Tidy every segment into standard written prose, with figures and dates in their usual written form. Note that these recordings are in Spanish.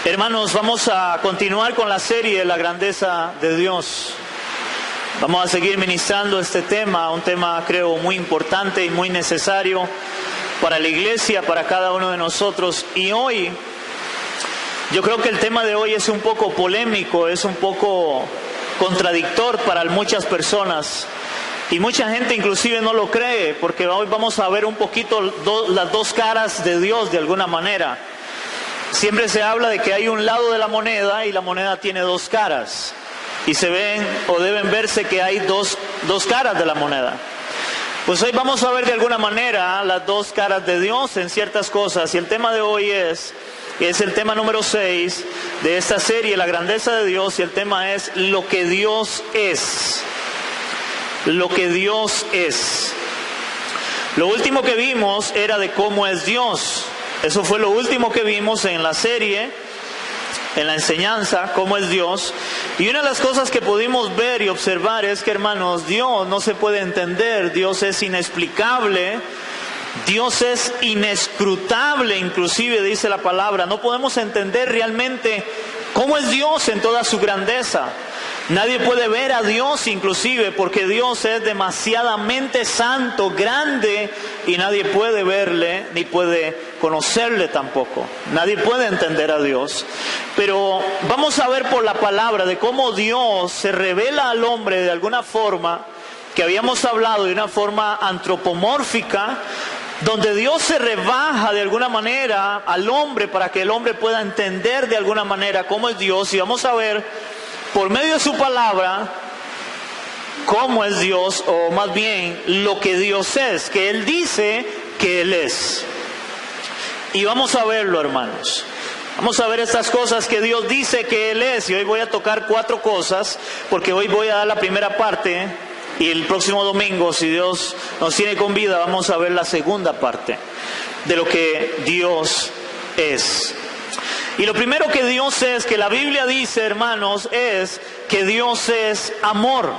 Hermanos, vamos a continuar con la serie La grandeza de Dios. Vamos a seguir ministrando este tema, un tema creo muy importante y muy necesario para la iglesia, para cada uno de nosotros. Y hoy, yo creo que el tema de hoy es un poco polémico, es un poco contradictor para muchas personas. Y mucha gente inclusive no lo cree, porque hoy vamos a ver un poquito las dos caras de Dios de alguna manera. Siempre se habla de que hay un lado de la moneda y la moneda tiene dos caras. Y se ven o deben verse que hay dos caras de la moneda. Pues hoy vamos a ver de alguna manera las dos caras de Dios en ciertas cosas. Y el tema de hoy es el tema número 6 de esta serie, La grandeza de Dios. Y el tema es lo que Dios es. Lo que Dios es. Lo último que vimos era de cómo es Dios. Eso fue lo último que vimos en la serie, en la enseñanza, cómo es Dios. Y una de las cosas que pudimos ver y observar es que, hermanos, Dios no se puede entender, Dios es inexplicable, Dios es inescrutable, inclusive dice la palabra. No podemos entender realmente cómo es Dios en toda su grandeza. Nadie puede ver a Dios inclusive porque Dios es demasiadamente santo, grande, y nadie puede verle ni puede conocerle tampoco. Nadie puede entender a Dios. Pero vamos a ver por la palabra de cómo Dios se revela al hombre de alguna forma, que habíamos hablado de una forma antropomórfica, donde Dios se rebaja de alguna manera al hombre para que el hombre pueda entender de alguna manera cómo es Dios. Y vamos a ver por medio de su palabra cómo es Dios, o más bien lo que Dios es, que Él dice que Él es. Y vamos a verlo, hermanos. Vamos a ver estas cosas que Dios dice que Él es. Y hoy voy a tocar 4 cosas, porque hoy voy a dar la primera parte. Y el próximo domingo, si Dios nos tiene con vida, vamos a ver la segunda parte de lo que Dios es. Y lo primero que Dios es, que la Biblia dice, hermanos, es que Dios es amor.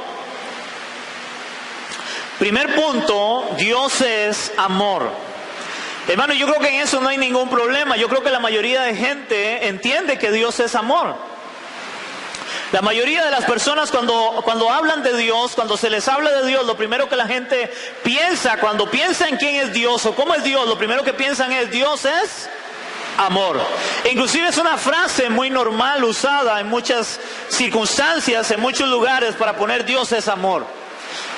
Primer punto, Dios es amor. Hermano, yo creo que en eso no hay ningún problema. Yo creo que la mayoría de gente entiende que Dios es amor. La mayoría de las personas cuando hablan de Dios, cuando se les habla de Dios, lo primero que la gente piensa, cuando piensa en quién es Dios o cómo es Dios, lo primero que piensan es Dios es amor. Inclusive es una frase muy normal usada en muchas circunstancias, en muchos lugares, para poner Dios es amor.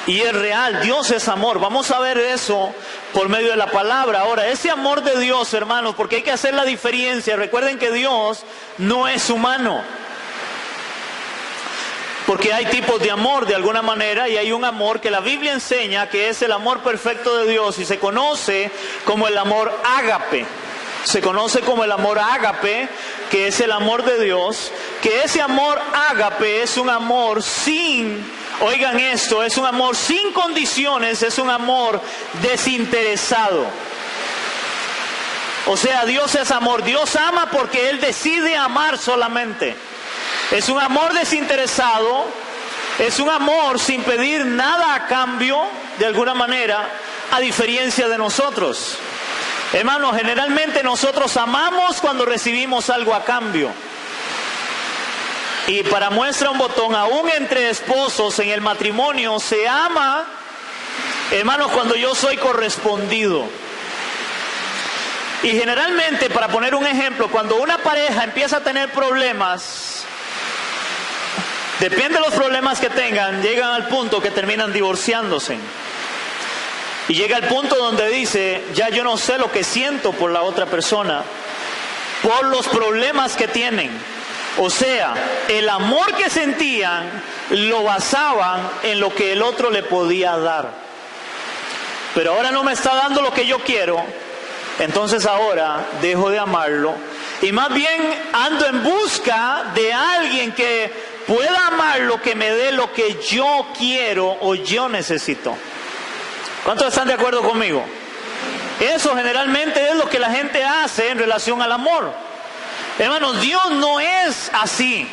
Y es real, Dios es amor. Vamos a ver eso por medio de la palabra. Ahora, ese amor de Dios, hermanos, porque hay que hacer la diferencia. Recuerden que Dios no es humano. Porque hay tipos de amor de alguna manera, y hay un amor que la Biblia enseña que es el amor perfecto de Dios y se conoce como el amor ágape. Se conoce como el amor ágape, que es el amor de Dios, que ese amor ágape es un amor sin, oigan esto, es un amor sin condiciones, es un amor desinteresado. O sea, Dios es amor, Dios ama porque Él decide amar solamente. Es un amor desinteresado, es un amor sin pedir nada a cambio, de alguna manera, a diferencia de nosotros. Hermanos, generalmente nosotros amamos cuando recibimos algo a cambio. Y para muestra un botón, aún entre esposos en el matrimonio se ama, hermanos, cuando yo soy correspondido. Y generalmente, para poner un ejemplo, cuando una pareja empieza a tener problemas, depende de los problemas que tengan, llegan al punto que terminan divorciándose. Y llega al punto donde dice, ya yo no sé lo que siento por la otra persona, por los problemas que tienen. O sea, el amor que sentían lo basaban en lo que el otro le podía dar. Pero ahora no me está dando lo que yo quiero, entonces ahora dejo de amarlo. Y más bien ando en busca de alguien que pueda amarlo, que me dé lo que yo quiero o yo necesito. ¿Cuántos están de acuerdo conmigo? Eso generalmente es lo que la gente hace en relación al amor. Hermanos, Dios no es así.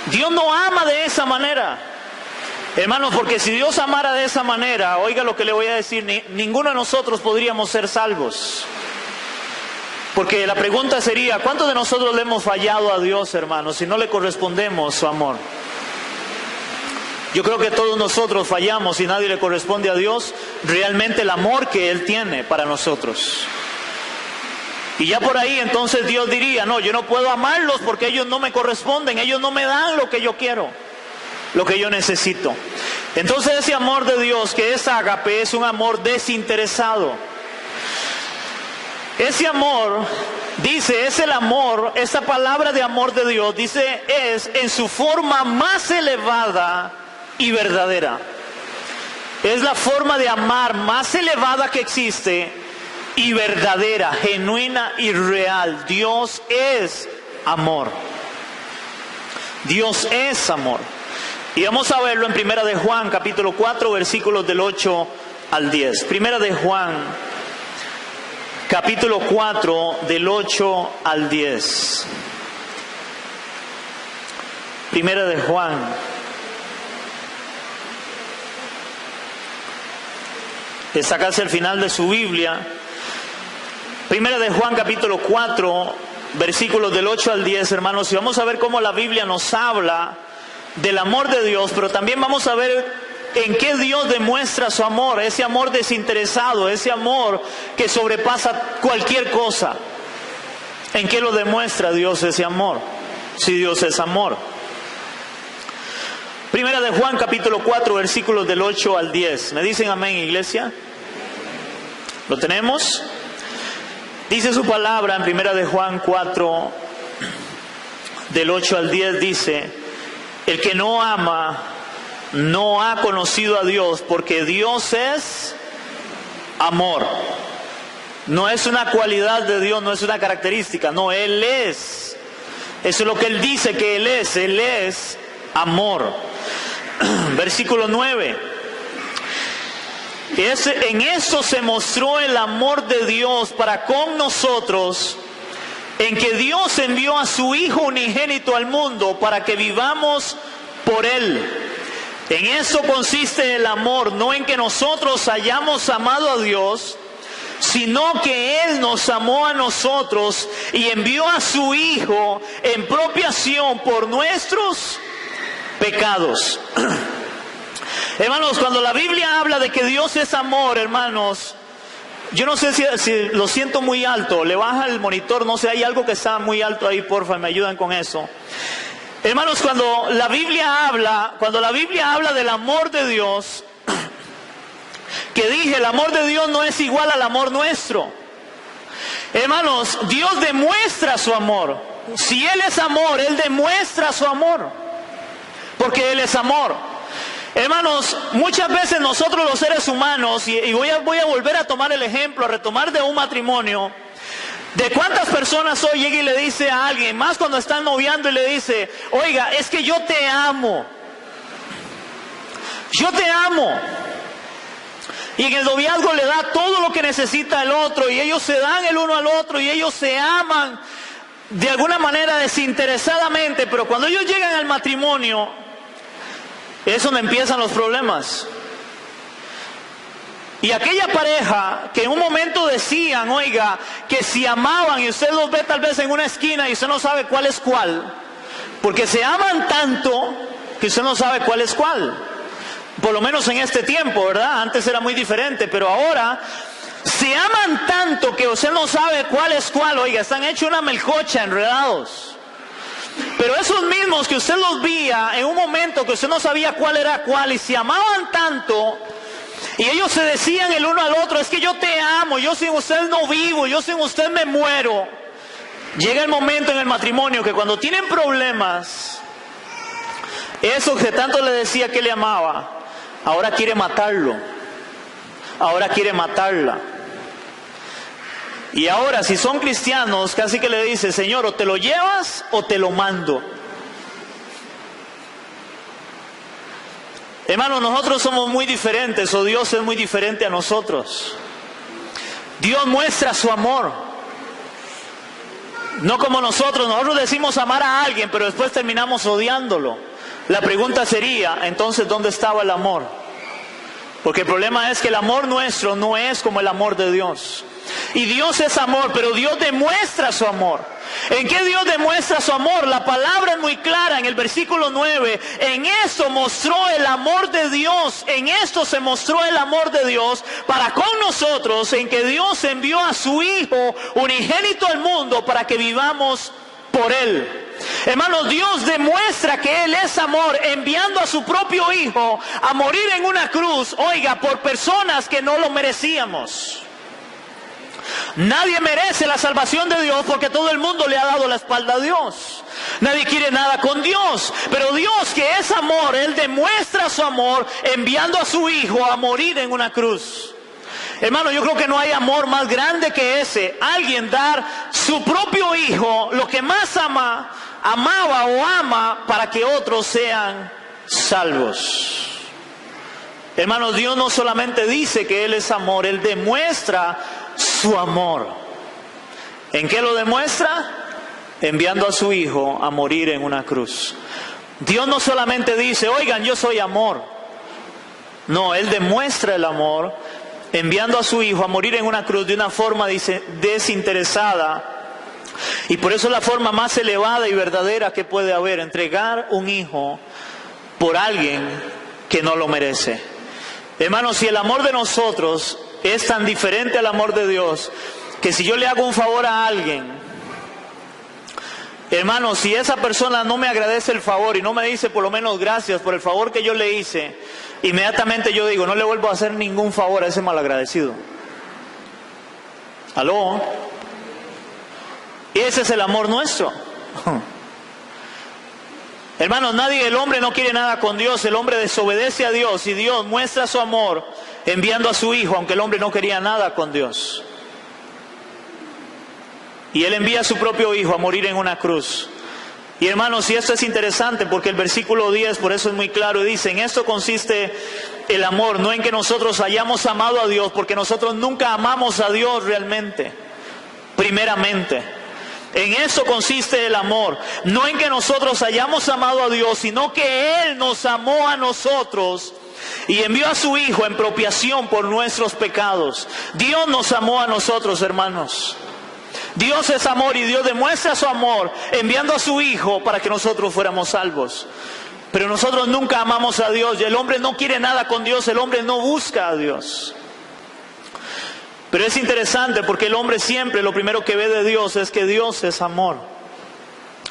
Dios no ama de esa manera. Hermanos, porque si Dios amara de esa manera, oiga lo que le voy a decir, ninguno de nosotros podríamos ser salvos. Porque la pregunta sería, ¿cuántos de nosotros le hemos fallado a Dios, hermanos, si no le correspondemos su amor? Yo creo que todos nosotros fallamos y nadie le corresponde a Dios realmente el amor que Él tiene para nosotros. Y ya por ahí entonces Dios diría, no, yo no puedo amarlos porque ellos no me corresponden, ellos no me dan lo que yo quiero, lo que yo necesito. Entonces ese amor de Dios, que es ágape, es un amor desinteresado. Ese amor, dice, es el amor, esa palabra de amor de Dios, dice, es en su forma más elevada y verdadera. Es la forma de amar más elevada que existe y verdadera, genuina y real. Dios es amor. Dios es amor. Y vamos a verlo en Primera de Juan, capítulo 4, versículos del 8 al 10. Primera de Juan, capítulo 4, del 8 al 10. Primera de Juan. Está casi al final de su Biblia. Primera de Juan, capítulo 4, versículos del 8 al 10, hermanos. Y vamos a ver cómo la Biblia nos habla del amor de Dios, pero también vamos a ver en qué Dios demuestra su amor, ese amor desinteresado, ese amor que sobrepasa cualquier cosa. ¿En qué lo demuestra Dios ese amor? Si Dios es amor. Primera de Juan, capítulo 4, versículos del 8 al 10. ¿Me dicen amén, iglesia? ¿Lo tenemos? Dice su palabra en Primera de Juan 4, del 8 al 10, dice: el que no ama no ha conocido a Dios, porque Dios es amor. No es una cualidad de Dios, no es una característica, no, Él es. Eso es lo que Él dice que Él es amor. Versículo 9. En esto se mostró el amor de Dios para con nosotros, en que Dios envió a su Hijo unigénito al mundo para que vivamos por Él. En eso consiste el amor, no en que nosotros hayamos amado a Dios, sino que Él nos amó a nosotros y envió a su Hijo en propiación por nuestros pecados. Hermanos, cuando la Biblia habla de que Dios es amor, hermanos, yo no sé si lo siento muy alto, le baja el monitor, no sé, hay algo que está muy alto ahí, porfa, me ayudan con eso. Hermanos, cuando la Biblia habla del amor de Dios, que dije, el amor de Dios no es igual al amor nuestro. Hermanos, Dios demuestra su amor. Si Él es amor, Él demuestra su amor, porque Él es amor. Hermanos, muchas veces nosotros los seres humanos, y voy a volver a tomar el ejemplo, a retomar de un matrimonio, de cuántas personas hoy llega y le dice a alguien, más cuando están noviando y le dice, oiga, es que yo te amo. Yo te amo. Y en el noviazgo le da todo lo que necesita el otro, y ellos se dan el uno al otro, y ellos se aman de alguna manera desinteresadamente, pero cuando ellos llegan al matrimonio, es donde empiezan los problemas. Y aquella pareja que en un momento decían, oiga, que si amaban, y usted los ve tal vez en una esquina y usted no sabe cuál es cuál, porque se aman tanto que usted no sabe cuál es cuál. Por lo menos en este tiempo, ¿verdad? Antes era muy diferente, pero ahora se aman tanto que usted no sabe cuál es cuál. Oiga, están hechos una melcocha, enredados. Pero esos mismos que usted los veía en un momento que usted no sabía cuál era cuál, y se amaban tanto, y ellos se decían el uno al otro, es que yo te amo, yo sin usted no vivo, yo sin usted me muero. Llega el momento en el matrimonio que cuando tienen problemas, eso que tanto le decía que le amaba, ahora quiere matarlo, ahora quiere matarla. Y ahora, si son cristianos, casi que le dice, Señor, o te lo llevas o te lo mando. Hermanos, nosotros somos muy diferentes, o Dios es muy diferente a nosotros. Dios muestra su amor. No como nosotros decimos amar a alguien, pero después terminamos odiándolo. La pregunta sería, entonces, ¿dónde estaba el amor? Porque el problema es que el amor nuestro no es como el amor de Dios. Y Dios es amor, pero Dios demuestra su amor. ¿En qué Dios demuestra su amor? La palabra es muy clara en el versículo 9. En esto mostró el amor de Dios. En esto se mostró el amor de Dios para con nosotros, en que Dios envió a su Hijo unigénito al mundo para que vivamos por Él. Hermanos, Dios demuestra que Él es amor enviando a su propio Hijo a morir en una cruz, oiga, por personas que no lo merecíamos. Nadie merece la salvación de Dios porque todo el mundo le ha dado la espalda a Dios. Nadie quiere nada con Dios. Pero Dios, que es amor, Él demuestra su amor enviando a su Hijo a morir en una cruz. Hermano, yo creo que no hay amor más grande que ese. Alguien dar su propio Hijo, lo que más amaba o ama, para que otros sean salvos. Hermanos, Dios no solamente dice que Él es amor, Él demuestra su amor. ¿En qué lo demuestra? Enviando a su Hijo a morir en una cruz. Dios no solamente dice, oigan, yo soy amor. No, Él demuestra el amor enviando a su Hijo a morir en una cruz de una forma desinteresada. Y por eso es la forma más elevada y verdadera que puede haber, entregar un hijo por alguien que no lo merece. Hermanos, si el amor de nosotros es tan diferente al amor de Dios, que si yo le hago un favor a alguien, hermano, si esa persona no me agradece el favor y no me dice por lo menos gracias por el favor que yo le hice, inmediatamente yo digo, no le vuelvo a hacer ningún favor a ese malagradecido. ¿Aló? Ese es el amor nuestro. Hermanos, el hombre no quiere nada con Dios, el hombre desobedece a Dios y Dios muestra su amor enviando a su Hijo, aunque el hombre no quería nada con Dios. Y Él envía a su propio Hijo a morir en una cruz. Y hermanos, y esto es interesante porque el versículo 10, por eso es muy claro, y dice, en esto consiste el amor, no en que nosotros hayamos amado a Dios, porque nosotros nunca amamos a Dios realmente, primeramente. En eso consiste el amor, no en que nosotros hayamos amado a Dios, sino que Él nos amó a nosotros y envió a su Hijo en expiación por nuestros pecados. Dios nos amó a nosotros, hermanos. Dios es amor y Dios demuestra su amor enviando a su Hijo para que nosotros fuéramos salvos. Pero nosotros nunca amamos a Dios y el hombre no quiere nada con Dios, el hombre no busca a Dios. Pero es interesante porque el hombre siempre lo primero que ve de Dios es que Dios es amor.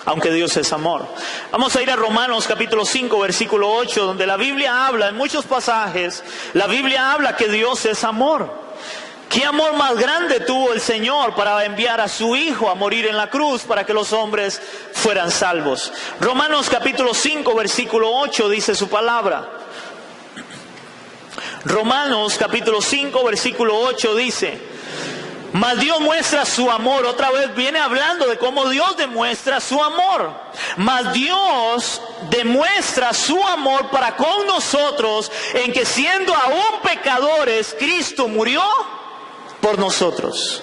Aunque Dios es amor. Vamos a ir a Romanos capítulo 5 versículo 8, donde la Biblia habla, en muchos pasajes, la Biblia habla que Dios es amor. ¿Qué amor más grande tuvo el Señor para enviar a su Hijo a morir en la cruz para que los hombres fueran salvos? Romanos capítulo 5 versículo 8 dice su palabra. Romanos capítulo 5 versículo 8 dice, mas Dios muestra su amor, otra vez viene hablando de cómo Dios demuestra su amor. Mas Dios demuestra su amor para con nosotros en que siendo aún pecadores, Cristo murió por nosotros.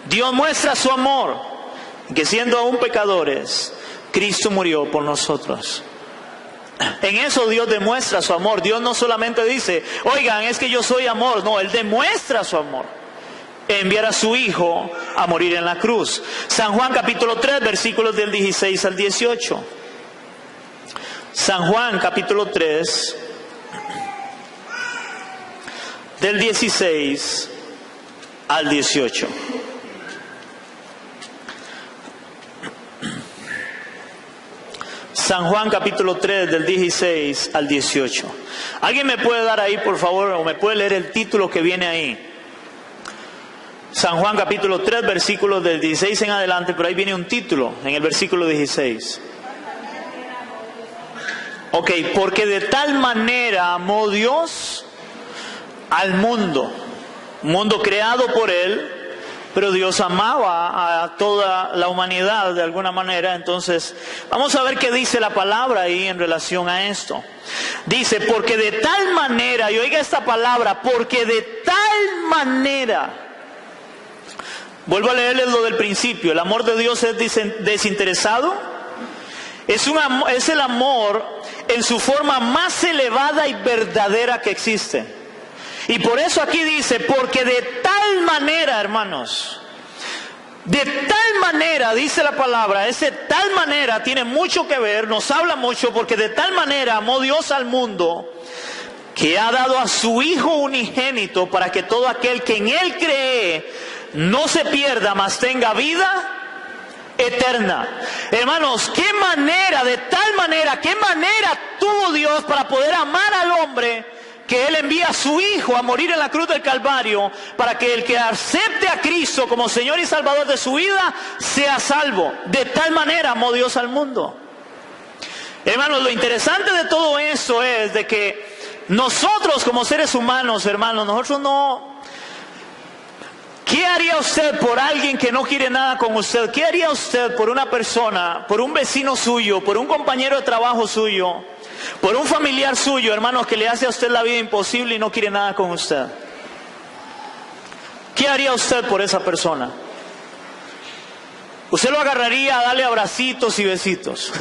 Dios muestra su amor en que siendo aún pecadores, Cristo murió por nosotros. En eso Dios demuestra su amor. Dios no solamente dice, oigan, es que yo soy amor. No, Él demuestra su amor. Enviar a su Hijo a morir en la cruz. San Juan capítulo 3, versículos del 16 al 18. San Juan capítulo 3, del 16 al 18. San Juan capítulo 3 del 16 al 18. ¿Alguien me puede dar ahí, por favor, o me puede leer el título que viene ahí? San Juan capítulo 3 versículos del 16 en adelante, pero ahí viene un título en el versículo 16. Ok, porque de tal manera amó Dios al mundo creado por Él. Pero Dios amaba a toda la humanidad de alguna manera. Entonces, vamos a ver qué dice la palabra ahí en relación a esto. Dice, porque de tal manera, y oiga esta palabra, porque de tal manera. Vuelvo a leerles lo del principio. El amor de Dios es desinteresado. Es el amor en su forma más elevada y verdadera que existe. Y por eso aquí dice, porque de tal manera, hermanos, de tal manera, dice la palabra, ese tal manera tiene mucho que ver, nos habla mucho, porque de tal manera amó Dios al mundo, que ha dado a su Hijo unigénito, para que todo aquel que en Él cree no se pierda, mas tenga vida eterna. Hermanos, qué manera, de tal manera, qué manera tuvo Dios para poder amar al hombre, que Él envía a su Hijo a morir en la cruz del Calvario, para que el que acepte a Cristo como Señor y Salvador de su vida, sea salvo. De tal manera amó Dios al mundo. Hermanos, lo interesante de todo eso es de que nosotros como seres humanos, hermanos, nosotros no... ¿Qué haría usted por alguien que no quiere nada con usted? ¿Qué haría usted por una persona, por un vecino suyo, por un compañero de trabajo suyo, por un familiar suyo, hermanos, que le hace a usted la vida imposible y no quiere nada con usted? ¿Qué haría usted por esa persona? Usted lo agarraría a darle abracitos y besitos.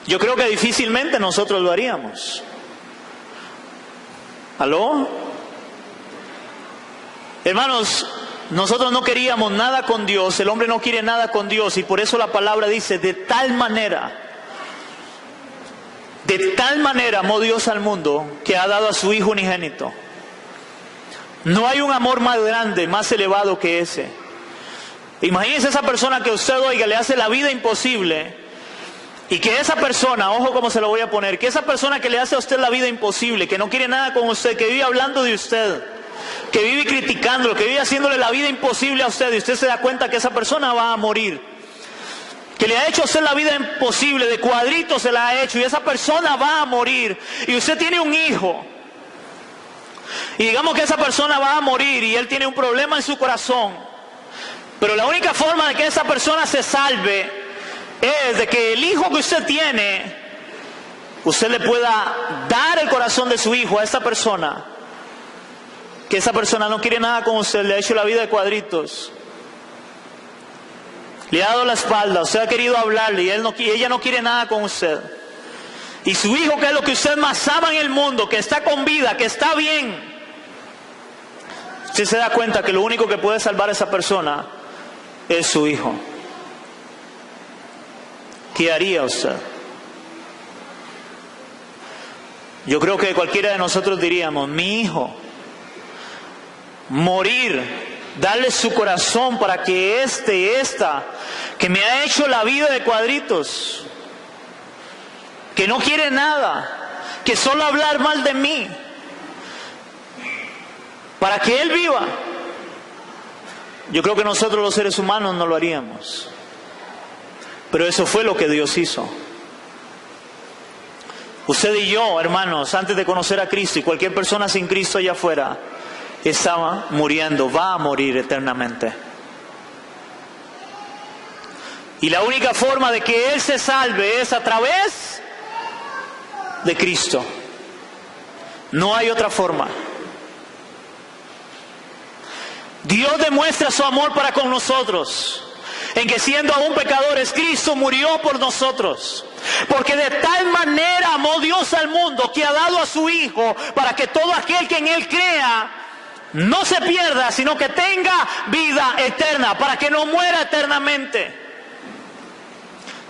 Yo creo que difícilmente nosotros lo haríamos. ¿Aló? Hermanos, nosotros no queríamos nada con Dios, el hombre no quiere nada con Dios, y por eso la palabra dice, de tal manera amó Dios al mundo, que ha dado a su Hijo unigénito. No hay un amor más grande, más elevado que ese. Imagínese esa persona que usted, oiga, le hace la vida imposible, y que esa persona, ojo cómo se lo voy a poner, que esa persona que le hace a usted la vida imposible, que no quiere nada con usted, que vive hablando de usted, que vive criticándolo, que vive haciéndole la vida imposible a usted, y usted se da cuenta que esa persona va a morir, que le ha hecho a usted la vida imposible, de cuadritos se la ha hecho, y esa persona va a morir, y usted tiene un hijo, y digamos que esa persona va a morir, y él tiene un problema en su corazón, pero la única forma de que esa persona se salve, es de que el hijo que usted tiene, usted le pueda dar el corazón de su hijo a esa persona, que esa persona no quiere nada con usted, le ha hecho la vida de cuadritos, le ha dado la espalda, usted ha querido hablarle y ella no quiere nada con usted. Y su hijo, que es lo que usted más ama en el mundo, que está con vida, que está bien, usted se da cuenta que lo único que puede salvar a esa persona es su hijo. ¿Qué haría usted? Yo creo que cualquiera de nosotros diríamos, mi hijo, morir, darle su corazón para que esta, que me ha hecho la vida de cuadritos, que no quiere nada, que solo hablar mal de mí, para que él viva. Yo creo que nosotros los seres humanos no lo haríamos. Pero eso fue lo que Dios hizo. Usted y yo, hermanos, antes de conocer a Cristo, y cualquier persona sin Cristo allá afuera, estaba muriendo, va a morir eternamente. Y la única forma de que Él se salve es a través de Cristo. No hay otra forma. Dios demuestra su amor para con nosotros, en que siendo aún pecadores, Cristo murió por nosotros. Porque de tal manera amó Dios al mundo, que ha dado a su Hijo, para que todo aquel que en Él crea no se pierda, sino que tenga vida eterna, para que no muera eternamente.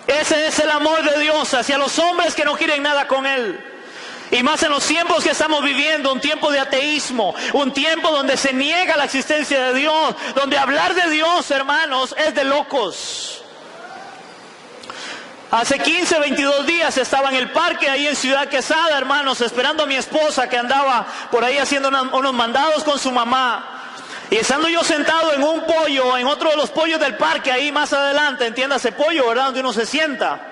Ese es el amor de Dios hacia los hombres que no quieren nada con Él. Y más en los tiempos que estamos viviendo, un tiempo de ateísmo, un tiempo donde se niega la existencia de Dios, donde hablar de Dios, hermanos, es de locos. Hace 15, 22 días estaba en el parque ahí en Ciudad Quesada, hermanos, esperando a mi esposa que andaba por ahí haciendo unos mandados con su mamá. Y estando yo sentado en un pollo, en otro de los pollos del parque, ahí más adelante, entiéndase pollo, ¿verdad? Donde uno se sienta.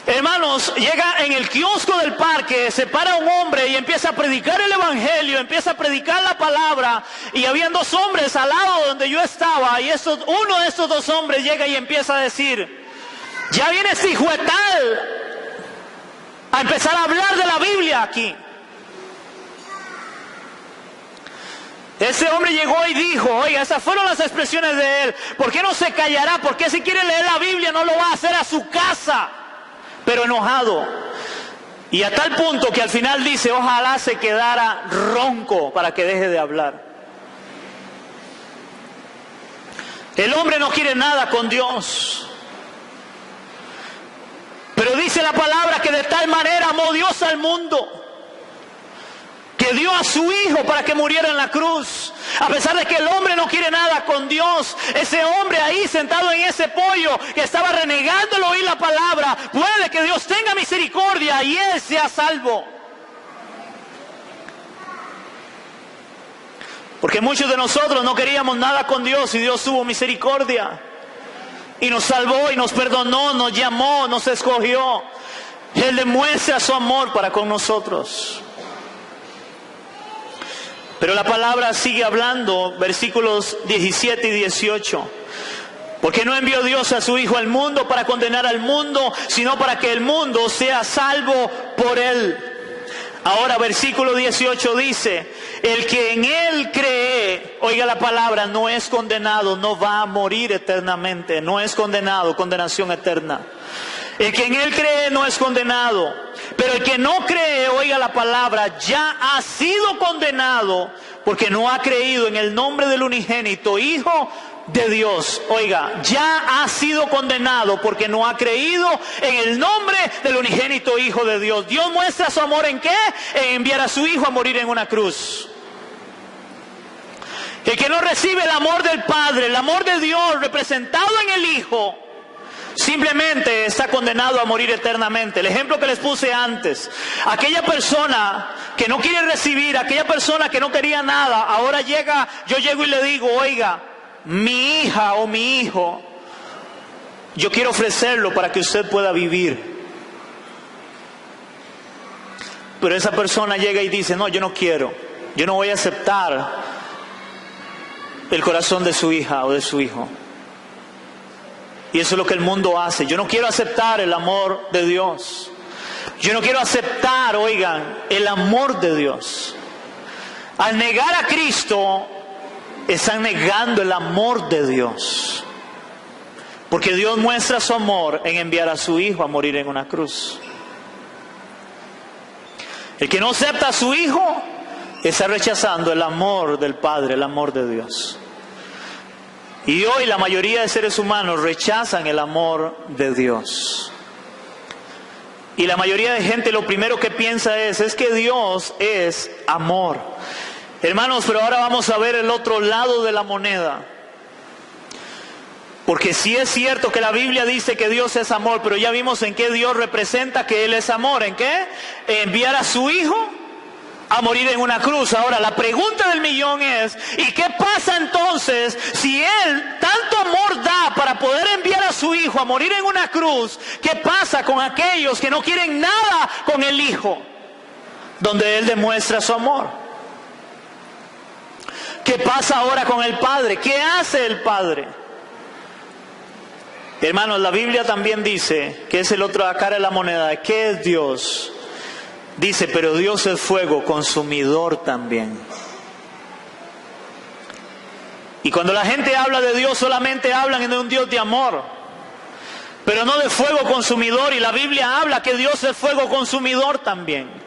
Hermanos, llega en el kiosco del parque, se para un hombre y empieza a predicar el evangelio, empieza a predicar la palabra, y habían dos hombres al lado donde yo estaba, y uno de estos dos hombres llega y empieza a decir: ya viene este hijo de tal a empezar a hablar de la Biblia aquí. Ese hombre llegó y dijo: oiga, esas fueron las expresiones de él. ¿Por qué no se callará? ¿Por qué si quiere leer la Biblia no lo va a hacer a su casa? Pero enojado. Y a tal punto que al final dice, ojalá se quedara ronco para que deje de hablar. El hombre no quiere nada con Dios. Pero dice la palabra que de tal manera amó Dios al mundo, que dio a su Hijo para que muriera en la cruz. A pesar de que el hombre no quiere nada con Dios, ese hombre ahí sentado en ese pollo que estaba renegando al oír la palabra, puede que Dios tenga misericordia y él sea salvo. Porque muchos de nosotros no queríamos nada con Dios y Dios tuvo misericordia. Y nos salvó y nos perdonó, nos llamó, nos escogió. Él demuestra su amor para con nosotros. Pero la palabra sigue hablando, versículos 17 y 18. Porque no envió Dios a su Hijo al mundo para condenar al mundo, sino para que el mundo sea salvo por él. Ahora versículo 18 dice, el que en él cree, oiga la palabra, no es condenado, no va a morir eternamente, no es condenado, condenación eterna. El que en él cree no es condenado, pero el que no cree, oiga la palabra, ya ha sido condenado porque no ha creído en el nombre del unigénito Hijo de Dios. Oiga, ya ha sido condenado porque no ha creído en el nombre del unigénito Hijo de Dios. Dios muestra su amor ¿en qué? En enviar a su Hijo a morir en una cruz. El que no recibe el amor del Padre, el amor de Dios representado en el Hijo, simplemente está condenado a morir eternamente. El ejemplo que les puse antes, aquella persona que no quiere recibir, aquella persona que no quería nada, ahora yo llego y le digo, oiga, mi hija o mi hijo, yo quiero ofrecerlo para que usted pueda vivir. Pero esa persona llega y dice, no, yo no quiero, yo no voy a aceptar el corazón de su hija o de su hijo. Y eso es lo que el mundo hace. Yo no quiero aceptar el amor de Dios. Yo no quiero aceptar, oigan, el amor de Dios. Al negar a Cristo, están negando el amor de Dios. Porque Dios muestra su amor en enviar a su Hijo a morir en una cruz. El que no acepta a su Hijo está rechazando el amor del Padre, el amor de Dios. Y hoy la mayoría de seres humanos rechazan el amor de Dios. Y la mayoría de gente lo primero que piensa es que Dios es amor. Hermanos, pero ahora vamos a ver el otro lado de la moneda. Porque sí es cierto que la Biblia dice que Dios es amor, pero ya vimos en qué Dios representa que Él es amor. ¿En qué? Enviar a su Hijo a morir en una cruz. Ahora, la pregunta del millón es, ¿y qué pasa entonces si Él tanto amor da para poder enviar a su Hijo a morir en una cruz? ¿Qué pasa con aquellos que no quieren nada con el Hijo? Donde Él demuestra su amor. ¿Qué pasa ahora con el Padre? ¿Qué hace el Padre? Hermanos, la Biblia también dice, que es el otro cara de la moneda, ¿qué es Dios? Dice, pero Dios es fuego consumidor también. Y cuando la gente habla de Dios, solamente hablan de un Dios de amor, pero no de fuego consumidor. Y la Biblia habla que Dios es fuego consumidor también.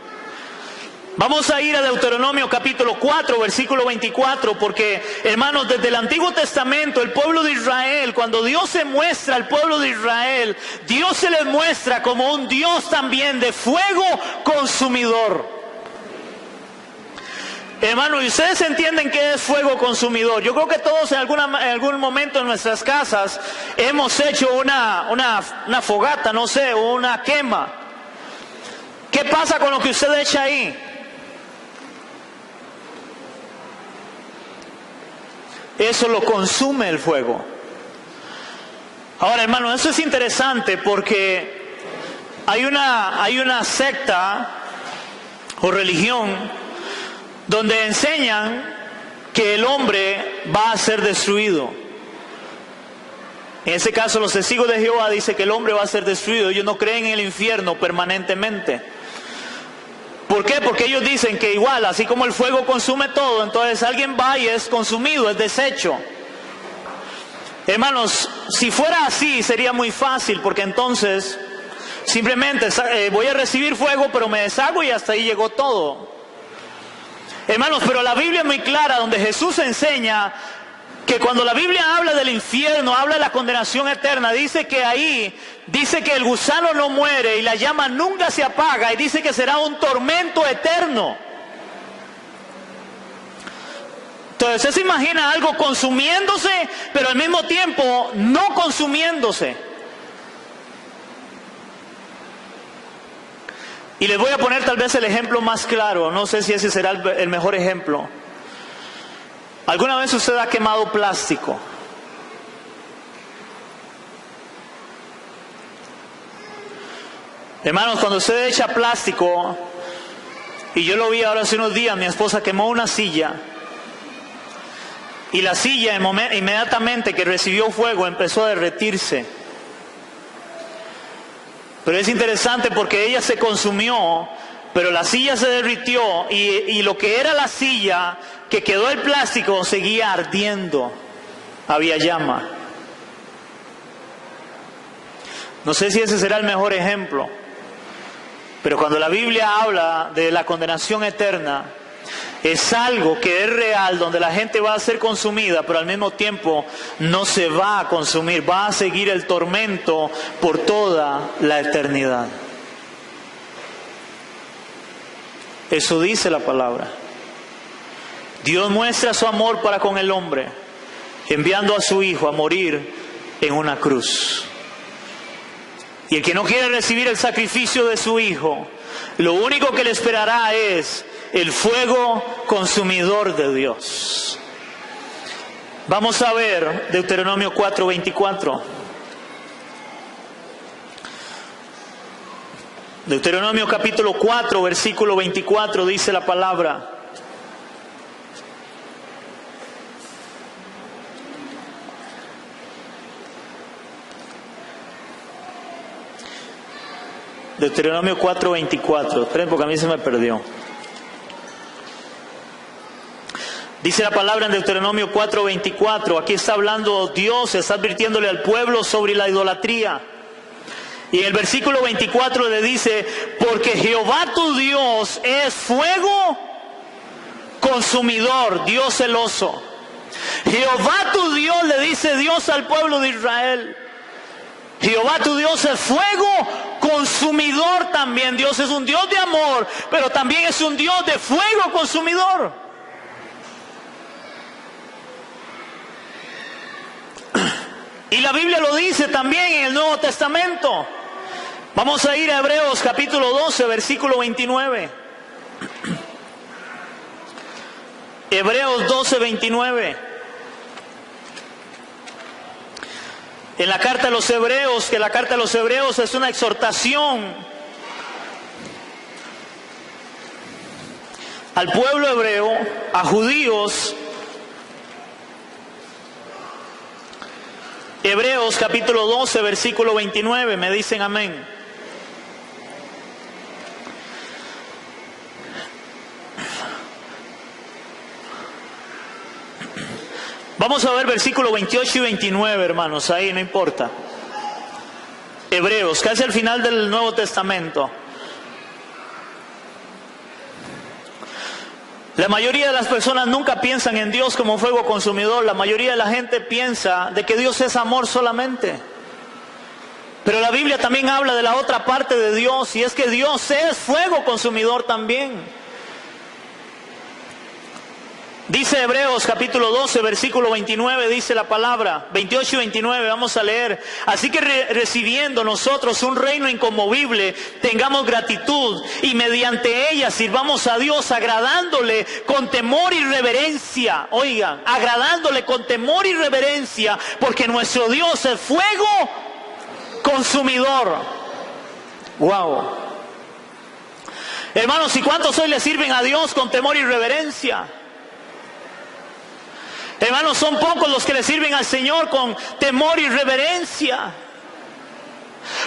Vamos a ir a Deuteronomio capítulo 4, versículo 24, porque, hermanos, desde el Antiguo Testamento, el pueblo de Israel, cuando Dios se muestra al pueblo de Israel, Dios se les muestra como un Dios también de fuego consumidor. Hermanos, ¿y ustedes entienden qué es fuego consumidor? Yo creo que todos en algún momento en nuestras casas hemos hecho una fogata, no sé, una quema. ¿Qué pasa con lo que usted echa ahí? Eso lo consume el fuego. Ahora, hermano, eso es interesante porque hay una secta o religión donde enseñan que el hombre va a ser destruido. En ese caso, los testigos de Jehová dicen que el hombre va a ser destruido. Ellos no creen en el infierno permanentemente. ¿Por qué? Porque ellos dicen que igual, así como el fuego consume todo, entonces alguien va y es consumido, es deshecho. Hermanos, si fuera así sería muy fácil, porque entonces simplemente voy a recibir fuego, pero me deshago y hasta ahí llegó todo. Hermanos, pero la Biblia es muy clara, donde Jesús enseña que cuando la Biblia habla del infierno, habla de la condenación eterna, dice que ahí, dice que el gusano no muere y la llama nunca se apaga, y dice que será un tormento eterno. Entonces, usted se imagina algo consumiéndose, pero al mismo tiempo no consumiéndose. Y les voy a poner tal vez el ejemplo más claro, no sé si ese será el mejor ejemplo. ¿Alguna vez usted ha quemado plástico? Hermanos, cuando usted echa plástico, y yo lo vi ahora hace unos días, mi esposa quemó una silla, y la silla inmediatamente que recibió fuego empezó a derretirse. Pero es interesante porque ella se consumió, pero la silla se derritió y lo que era la silla, que quedó el plástico, seguía ardiendo. Había llama. No sé si ese será el mejor ejemplo, pero cuando la Biblia habla de la condenación eterna, es algo que es real, donde la gente va a ser consumida, pero al mismo tiempo no se va a consumir, va a seguir el tormento por toda la eternidad. Eso dice la palabra. Dios muestra su amor para con el hombre, enviando a su Hijo a morir en una cruz. Y el que no quiere recibir el sacrificio de su Hijo, lo único que le esperará es el fuego consumidor de Dios. Vamos a ver Deuteronomio 4:24. Deuteronomio capítulo 4, versículo 24, dice la palabra: Deuteronomio 4:24. Esperen porque a mí se me perdió. Dice la palabra en Deuteronomio 4:24, aquí está hablando Dios, está advirtiéndole al pueblo sobre la idolatría. Y en el versículo 24 le dice: porque Jehová tu Dios es fuego consumidor, Dios celoso. Jehová tu Dios, le dice Dios al pueblo de Israel. Jehová tu Dios es fuego consumidor también. Dios es un Dios de amor, pero también es un Dios de fuego consumidor. Y la Biblia lo dice también en el Nuevo Testamento. Vamos a ir a Hebreos capítulo 12, versículo 29. Hebreos 12, 29. En la carta a los Hebreos, que la carta a los Hebreos es una exhortación al pueblo hebreo, a judíos. Hebreos capítulo 12, versículo 29, me dicen amén. Vamos a ver versículo 28 y 29, hermanos, ahí no importa. Hebreos, casi al final del Nuevo Testamento. La mayoría de las personas nunca piensan en Dios como fuego consumidor. La mayoría de la gente piensa de que Dios es amor solamente. Pero la Biblia también habla de la otra parte de Dios, y es que Dios es fuego consumidor también. Dice Hebreos capítulo 12, versículo 29, dice la palabra, 28 y 29, vamos a leer. Así que recibiendo nosotros un reino inconmovible, tengamos gratitud y mediante ella sirvamos a Dios agradándole con temor y reverencia. Oigan, agradándole con temor y reverencia, porque nuestro Dios es fuego consumidor. Wow. Hermanos, ¿y cuántos hoy le sirven a Dios con temor y reverencia? Hermanos, son pocos los que le sirven al Señor con temor y reverencia.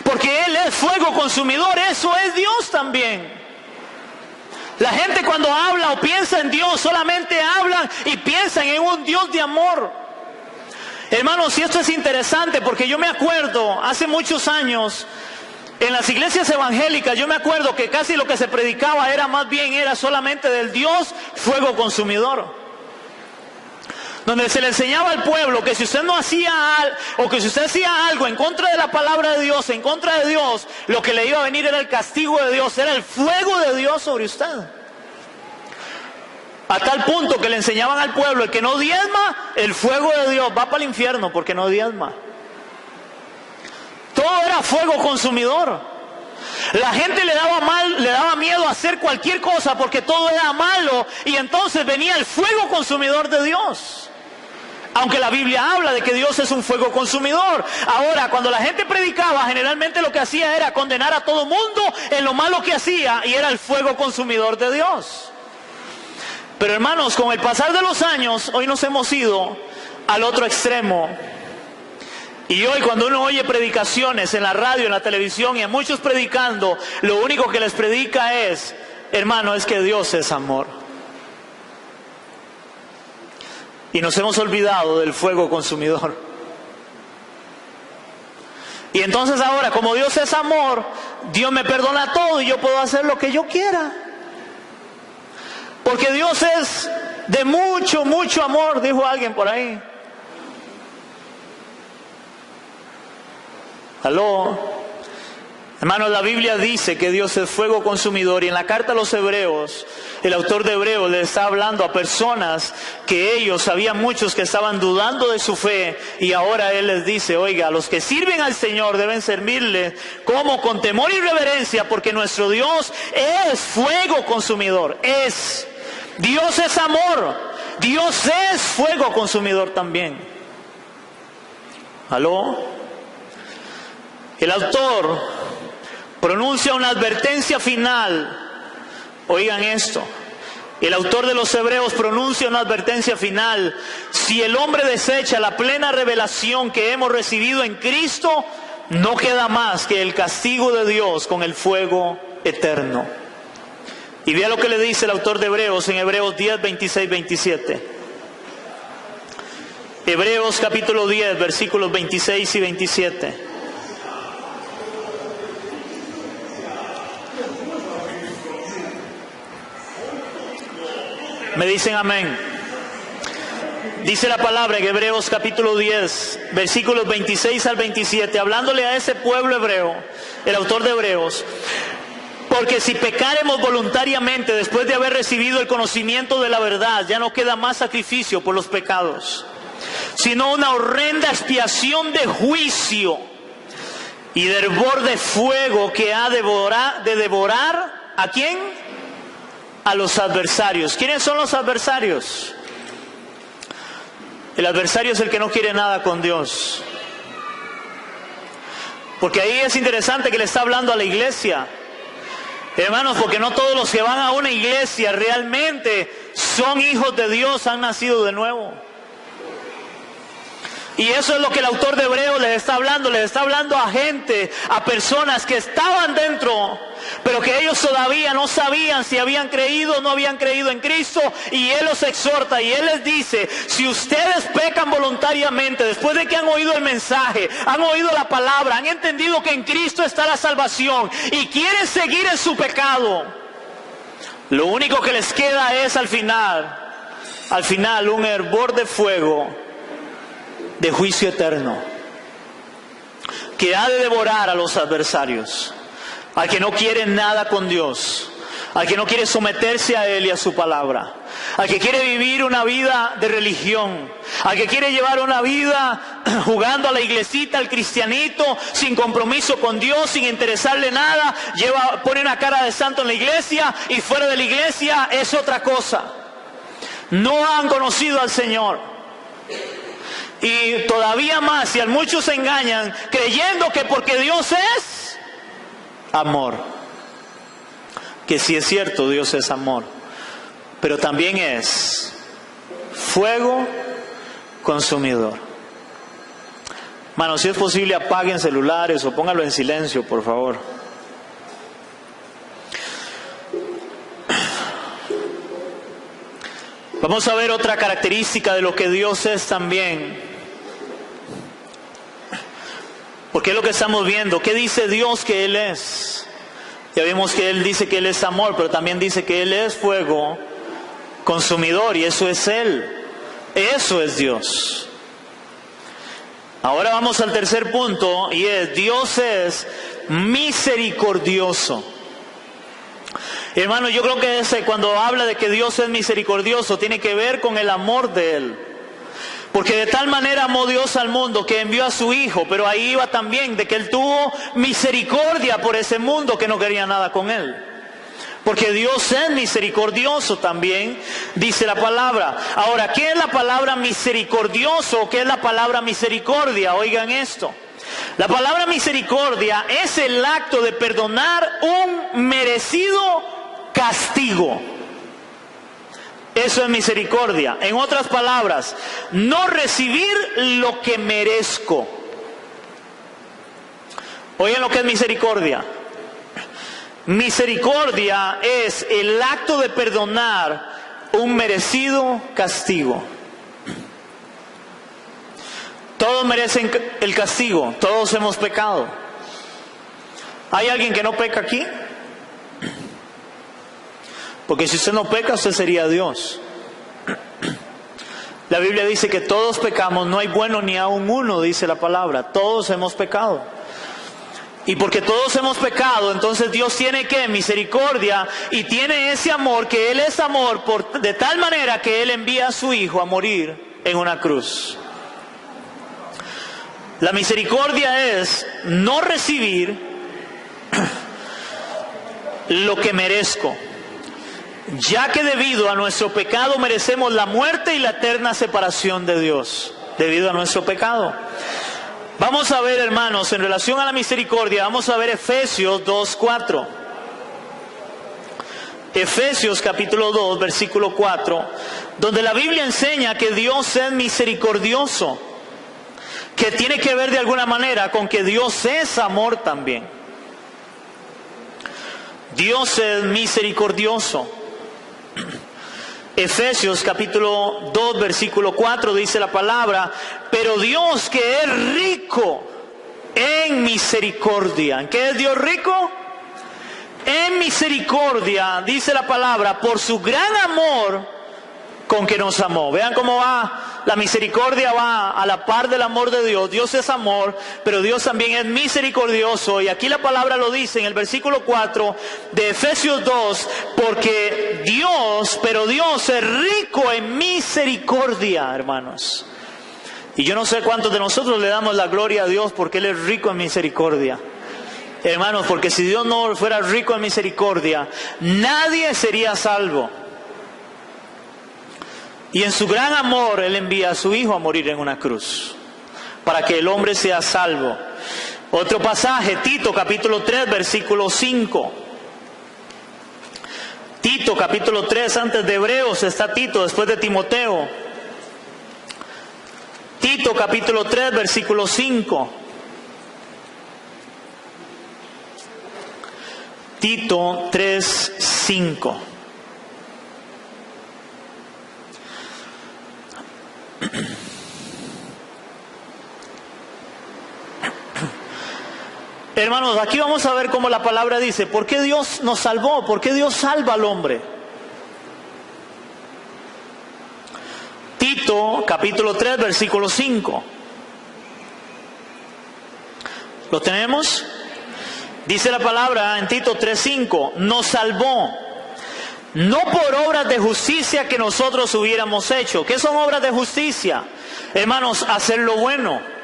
Porque Él es fuego consumidor, eso es Dios también. La gente cuando habla o piensa en Dios, solamente hablan y piensan en un Dios de amor. Hermanos, y esto es interesante porque yo me acuerdo, hace muchos años, En las iglesias evangélicas yo me acuerdo que casi lo que se predicaba era solamente del Dios fuego consumidor. Donde se le enseñaba al pueblo que si usted no hacía o que si usted hacía algo en contra de la palabra de Dios, en contra de Dios, lo que le iba a venir era el castigo de Dios, era el fuego de Dios sobre usted. A tal punto que le enseñaban al pueblo: el que no diezma, el fuego de Dios va para el infierno porque no diezma. Todo era fuego consumidor. La gente le daba miedo a hacer cualquier cosa porque todo era malo, y entonces venía el fuego consumidor de Dios. Aunque la Biblia habla de que Dios es un fuego consumidor. Ahora, cuando la gente predicaba, generalmente lo que hacía era condenar a todo mundo en lo malo que hacía, y era el fuego consumidor de Dios. Pero hermanos, con el pasar de los años, hoy nos hemos ido al otro extremo. Y hoy, cuando uno oye predicaciones en la radio, en la televisión, y a muchos predicando, lo único que les predica es: hermano, es que Dios es amor. Y nos hemos olvidado del fuego consumidor. Y entonces ahora, como Dios es amor, Dios me perdona todo y yo puedo hacer lo que yo quiera. Porque Dios es de mucho, mucho amor, dijo alguien por ahí. ¿Aló? Hermanos, la Biblia dice que Dios es fuego consumidor, y en la carta a los Hebreos, el autor de Hebreos le está hablando a personas que había muchos que estaban dudando de su fe, y ahora él les dice: oiga, los que sirven al Señor deben servirle como con temor y reverencia, porque nuestro Dios es fuego consumidor. Dios es amor, Dios es fuego consumidor también. ¿Aló? El autor pronuncia una advertencia final. Oigan esto. El autor de los Hebreos pronuncia una advertencia final. Si el hombre desecha la plena revelación que hemos recibido en Cristo, no queda más que el castigo de Dios con el fuego eterno. Y vea lo que le dice el autor de Hebreos en Hebreos 10, 26, 27. Hebreos capítulo 10, versículos 26 y 27. Me dicen amén. Dice la palabra en Hebreos capítulo 10, versículos 26 al 27, hablándole a ese pueblo hebreo, el autor de Hebreos: porque si pecaremos voluntariamente después de haber recibido el conocimiento de la verdad, ya no queda más sacrificio por los pecados, sino una horrenda expiación de juicio y de hervor de fuego que ha de devorar ¿a quién? A los adversarios. ¿Quiénes son los adversarios? El adversario es el que no quiere nada con Dios. Porque ahí es interesante que le está hablando a la iglesia. Hermanos, porque no todos los que van a una iglesia realmente son hijos de Dios, han nacido de nuevo. Y eso es lo que el autor de Hebreos les está hablando a gente, a personas que estaban dentro, pero que ellos todavía no sabían si habían creído o no habían creído en Cristo, y Él los exhorta y Él les dice: si ustedes pecan voluntariamente, después de que han oído el mensaje, han oído la palabra, han entendido que en Cristo está la salvación y quieren seguir en su pecado, lo único que les queda es al final un hervor de fuego de juicio eterno que ha de devorar a los adversarios, al que no quiere nada con Dios, al que no quiere someterse a Él y a su palabra, al que quiere vivir una vida de religión, al que quiere llevar una vida jugando a la iglesita, al cristianito, sin compromiso con Dios, sin interesarle nada, pone una cara de santo en la iglesia y fuera de la iglesia es otra cosa. No han conocido al Señor. Y todavía más, si a muchos se engañan creyendo que porque Dios es amor, que sí es cierto, Dios es amor, pero también es fuego consumidor. Hermanos, si es posible, apaguen celulares o pónganlo en silencio, por favor. Vamos a ver otra característica de lo que Dios es también. Porque es lo que estamos viendo. ¿Qué dice Dios que Él es? Ya vimos que Él dice que Él es amor, pero también dice que Él es fuego consumidor, y eso es Él. Eso es Dios. Ahora vamos al tercer punto, y es: Dios es misericordioso. Hermano, yo creo que cuando habla de que Dios es misericordioso, tiene que ver con el amor de Él. Porque de tal manera amó Dios al mundo que envió a su Hijo, pero ahí iba también de que Él tuvo misericordia por ese mundo que no quería nada con Él. Porque Dios es misericordioso también, dice la palabra. Ahora, ¿qué es la palabra misericordioso? ¿Qué es la palabra misericordia? Oigan esto. La palabra misericordia es el acto de perdonar un merecido castigo. Eso es misericordia. En otras palabras, no recibir lo que merezco. Oigan lo que es misericordia. Misericordia es el acto de perdonar un merecido castigo. Todos merecen el castigo, todos hemos pecado. ¿Hay alguien que no peca aquí? Porque si usted no peca, usted sería Dios. La Biblia dice que todos pecamos, no hay bueno ni aun uno, dice la palabra. Todos hemos pecado. Y porque todos hemos pecado, entonces Dios tiene que misericordia y tiene ese amor, que Él es amor, de tal manera que Él envía a su Hijo a morir en una cruz. La misericordia es no recibir lo que merezco, ya que debido a nuestro pecado merecemos la muerte y la eterna separación de Dios, debido a nuestro pecado. Vamos a ver, hermanos, en relación a la misericordia, vamos a ver Efesios 2:4. Efesios capítulo 2, versículo 4, donde la Biblia enseña que Dios es misericordioso, que tiene que ver de alguna manera con que Dios es amor también. Dios es misericordioso. Efesios capítulo 2 versículo 4 dice la palabra: pero Dios, que es rico en misericordia. ¿En qué es Dios rico? En misericordia, dice la palabra, por su gran amor con que nos amó. Vean cómo va. La misericordia va a la par del amor de Dios. Dios es amor, pero Dios también es misericordioso. Y aquí la palabra lo dice en el versículo 4 de Efesios 2, porque pero Dios es rico en misericordia, hermanos. Y yo no sé cuántos de nosotros le damos la gloria a Dios porque Él es rico en misericordia. Hermanos, porque si Dios no fuera rico en misericordia, nadie sería salvo. Y en su gran amor Él envía a su Hijo a morir en una cruz, para que el hombre sea salvo. Otro pasaje, Tito capítulo 3, versículo 5. Tito capítulo 3, antes de Hebreos está Tito, después de Timoteo. Tito capítulo 3, versículo 5. Tito 3, 5. Hermanos, aquí vamos a ver cómo la palabra dice: ¿por qué Dios nos salvó? ¿Por qué Dios salva al hombre? Tito capítulo 3 versículo 5. ¿Lo tenemos? Dice la palabra en Tito 3:5: nos salvó, no por obras de justicia que nosotros hubiéramos hecho. ¿Qué son obras de justicia? Hermanos, hacer lo bueno.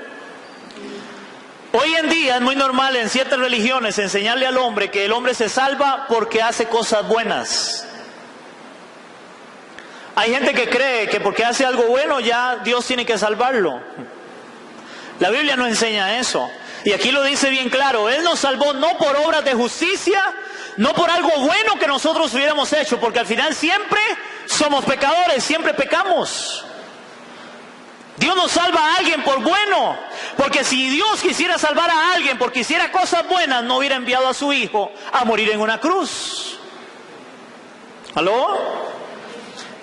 Hoy en día es muy normal en ciertas religiones enseñarle al hombre que el hombre se salva porque hace cosas buenas. Hay gente que cree que porque hace algo bueno ya Dios tiene que salvarlo. La Biblia no enseña eso. Y aquí lo dice bien claro: Él nos salvó no por obras de justicia, no por algo bueno que nosotros hubiéramos hecho, porque al final siempre somos pecadores, siempre pecamos. Dios nos salva a alguien por bueno, porque si Dios quisiera salvar a alguien porque hiciera cosas buenas, no hubiera enviado a su Hijo a morir en una cruz. ¿Aló?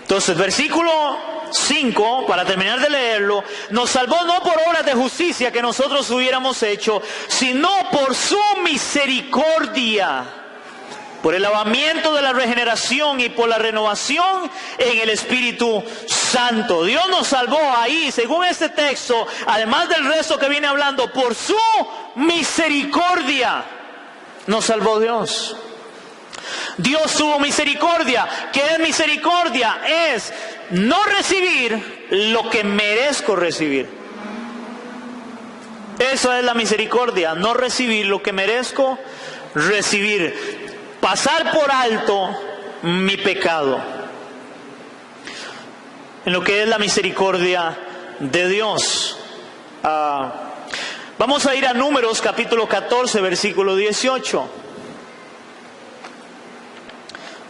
Entonces, versículo 5, para terminar de leerlo, nos salvó no por obras de justicia que nosotros hubiéramos hecho, sino por su misericordia, por el lavamiento de la regeneración y por la renovación en el Espíritu Santo. Dios nos salvó ahí, según este texto, además del resto que viene hablando, por su misericordia nos salvó Dios. Dios tuvo misericordia. ¿Qué es misericordia? Es no recibir lo que merezco recibir. Eso es la misericordia, no recibir lo que merezco recibir. Pasar por alto mi pecado. En lo que es la misericordia de Dios. Vamos a ir a Números capítulo 14, versículo 18.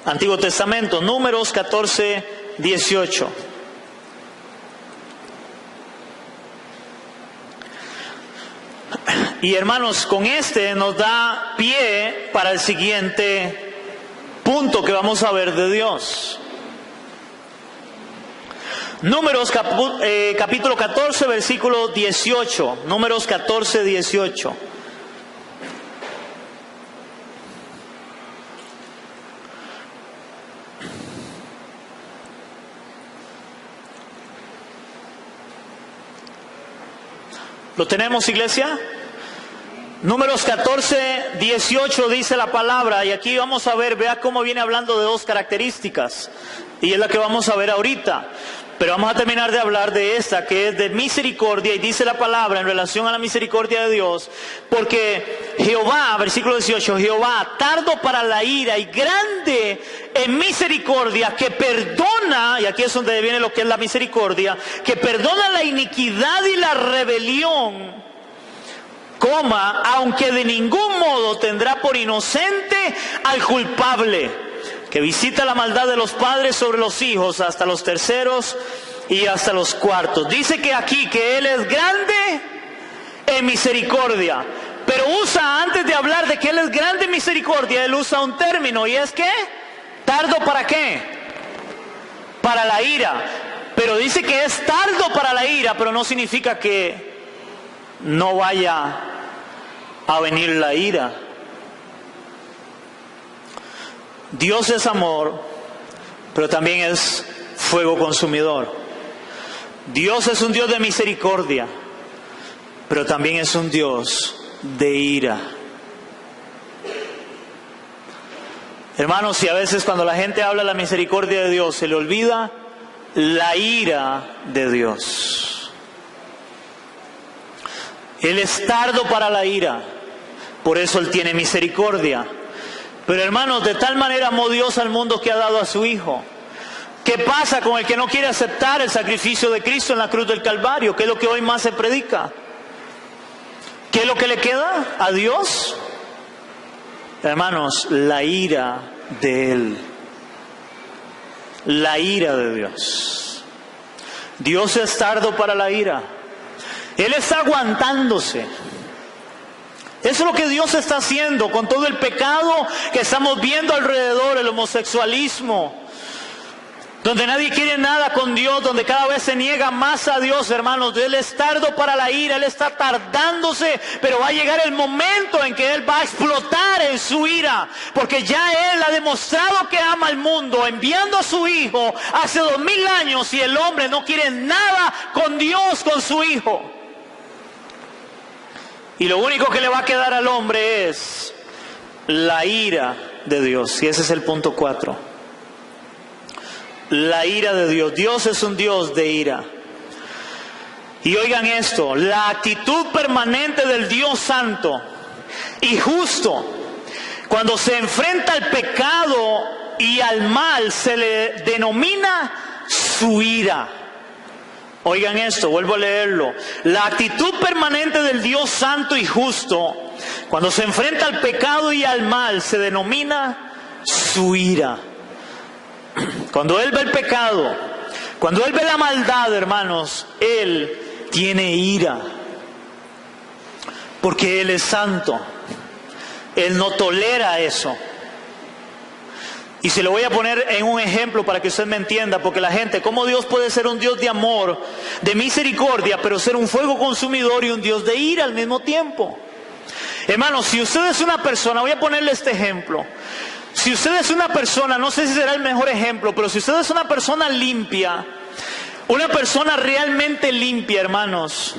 Antiguo Testamento, Números 14, 18. Y hermanos, con este nos da pie para el siguiente punto que vamos a ver de Dios. Números capítulo 14, versículo 18. Números 14, 18. ¿Lo tenemos, iglesia? Números 14, 18 dice la palabra, y aquí vamos a ver, vea cómo viene hablando de dos características, y es la que vamos a ver ahorita. Pero vamos a terminar de hablar de esta, que es de misericordia, y dice la palabra en relación a la misericordia de Dios, porque Jehová, versículo 18, Jehová, tardo para la ira y grande en misericordia, que perdona, y aquí es donde viene lo que es la misericordia, que perdona la iniquidad y la rebelión, aunque de ningún modo tendrá por inocente al culpable, que visita la maldad de los padres sobre los hijos hasta los terceros y hasta los cuartos. Dice que aquí que Él es grande en misericordia, pero usa, antes de hablar de que Él es grande en misericordia, Él usa un término, y es que tardo para qué, para la ira. Pero dice que es tardo para la ira, pero no significa que no vaya a venir la ira. Dios es amor, pero también es fuego consumidor. Dios es un Dios de misericordia, pero también es un Dios de ira. Hermanos, y a veces cuando la gente habla de la misericordia de Dios, se le olvida la ira de Dios. Él es tardo para la ira, por eso Él tiene misericordia. Pero hermanos, de tal manera amó Dios al mundo que ha dado a su Hijo. ¿Qué pasa con el que no quiere aceptar el sacrificio de Cristo en la cruz del Calvario? ¿Qué es lo que hoy más se predica? ¿Qué es lo que le queda a Dios? Hermanos, la ira de Él. La ira de Dios. Dios es tardo para la ira. Él está aguantándose. Eso es lo que Dios está haciendo con todo el pecado que estamos viendo alrededor, el homosexualismo, donde nadie quiere nada con Dios, donde cada vez se niega más a Dios, hermanos. Él es tardo para la ira, Él está tardándose, pero va a llegar el momento en que Él va a explotar en su ira, porque ya Él ha demostrado que ama al mundo, enviando a su Hijo hace 2000 años, y el hombre no quiere nada con Dios, con su Hijo. Y lo único que le va a quedar al hombre es la ira de Dios. Y ese es el punto 4. La ira de Dios. Dios es un Dios de ira. Y oigan esto, la actitud permanente del Dios santo y justo, cuando se enfrenta al pecado y al mal, se le denomina su ira. Oigan esto, vuelvo a leerlo. La actitud permanente del Dios santo y justo, cuando se enfrenta al pecado y al mal, se denomina su ira. Cuando Él ve el pecado, cuando Él ve la maldad, hermanos, Él tiene ira. Porque Él es santo. Él no tolera eso. Y se lo voy a poner en un ejemplo para que usted me entienda, porque la gente, ¿cómo Dios puede ser un Dios de amor, de misericordia, pero ser un fuego consumidor y un Dios de ira al mismo tiempo? Hermanos, si usted es una persona, voy a ponerle este ejemplo. Si usted es una persona, no sé si será el mejor ejemplo, pero si usted es una persona limpia, una persona realmente limpia, hermanos,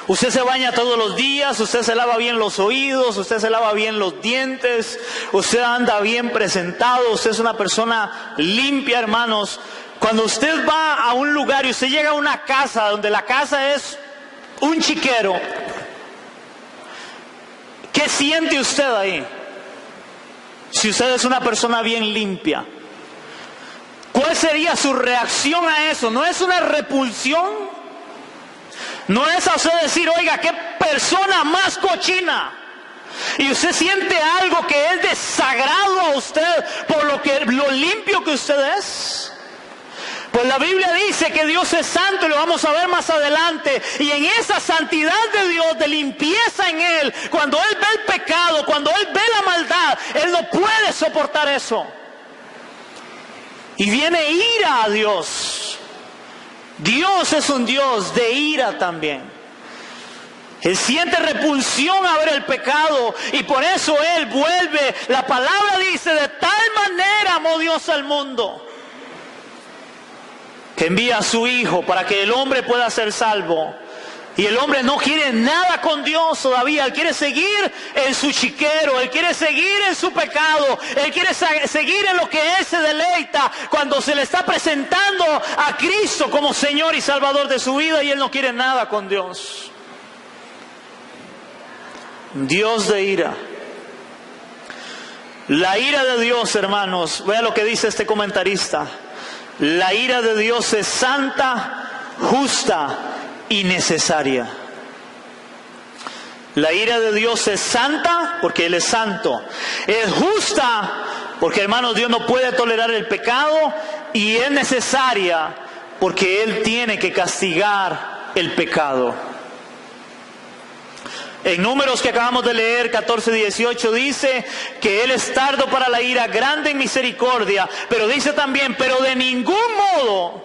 usted se baña todos los días, usted se lava bien los oídos, usted se lava bien los dientes, usted anda bien presentado, usted es una persona limpia, hermanos. Cuando usted va a un lugar y usted llega a una casa donde la casa es un chiquero, ¿qué siente usted ahí? Si usted es una persona bien limpia, ¿cuál sería su reacción a eso? ¿No es una repulsión? No es a usted decir, oiga, qué persona más cochina. Y usted siente algo que es desagrado a usted por lo limpio que usted es. Pues la Biblia dice que Dios es santo y lo vamos a ver más adelante. Y en esa santidad de Dios, de limpieza en Él, cuando Él ve el pecado, cuando Él ve la maldad, Él no puede soportar eso. Y viene ira a Dios. Dios es un Dios de ira también. Él siente repulsión a ver el pecado y por eso Él vuelve. La palabra dice, de tal manera amó Dios al mundo, que envía a su Hijo para que el hombre pueda ser salvo. Y el hombre no quiere nada con Dios todavía. Él quiere seguir en su chiquero. Él quiere seguir en su pecado. Él quiere seguir en lo que Él se deleita cuando se le está presentando a Cristo como Señor y Salvador de su vida. Y Él no quiere nada con Dios. Dios de ira. La ira de Dios, hermanos. Vea lo que dice este comentarista. La ira de Dios es santa, justa y necesaria. La ira de Dios es santa porque Él es santo. Es justa porque, hermanos, Dios no puede tolerar el pecado. Y es necesaria porque Él tiene que castigar el pecado. En Números que acabamos de leer, 14:18, dice que Él es tardo para la ira, grande en misericordia. Pero dice también, pero de ningún modo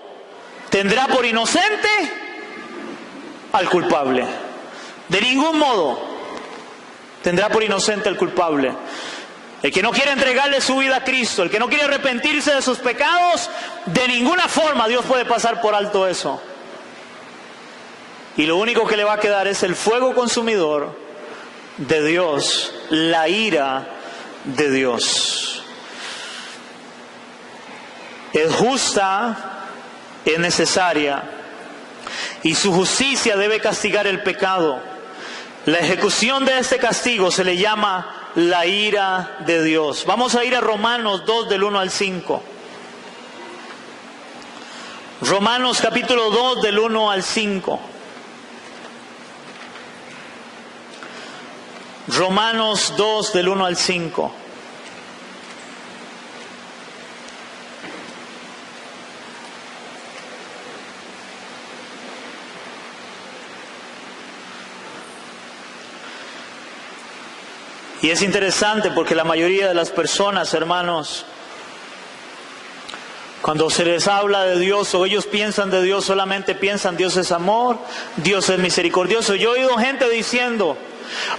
tendrá por inocente al culpable. De ningún modo tendrá por inocente al culpable. El que no quiere entregarle su vida a Cristo, el que no quiere arrepentirse de sus pecados, de ninguna forma Dios puede pasar por alto eso. Y lo único que le va a quedar es el fuego consumidor de Dios, la ira de Dios. Es justa, es necesaria, y su justicia debe castigar el pecado. La ejecución de este castigo se le llama la ira de Dios. Vamos a ir a Romanos 2 del 1 al 5. Romanos capítulo 2 del 1 al 5. Romanos 2 del 1 al 5. Y es interesante porque la mayoría de las personas, hermanos, cuando se les habla de Dios o ellos piensan de Dios, solamente piensan Dios es amor, Dios es misericordioso. Yo he oído gente diciendo,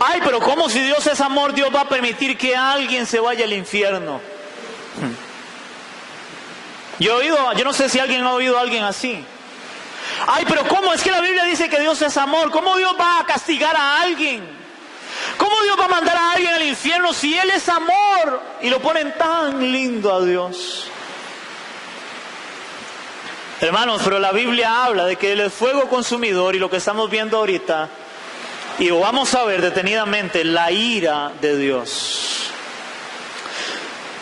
ay, pero ¿cómo si Dios es amor, Dios va a permitir que alguien se vaya al infierno? Yo no sé si alguien ha oído a alguien así. Ay, pero ¿cómo? Es que la Biblia dice que Dios es amor. ¿Cómo Dios va a castigar a alguien? ¿Cómo Dios va a mandar a alguien al infierno si Él es amor? Y lo ponen tan lindo a Dios. Hermanos, pero la Biblia habla de que Él es fuego consumidor y lo que estamos viendo ahorita, y vamos a ver detenidamente, la ira de Dios.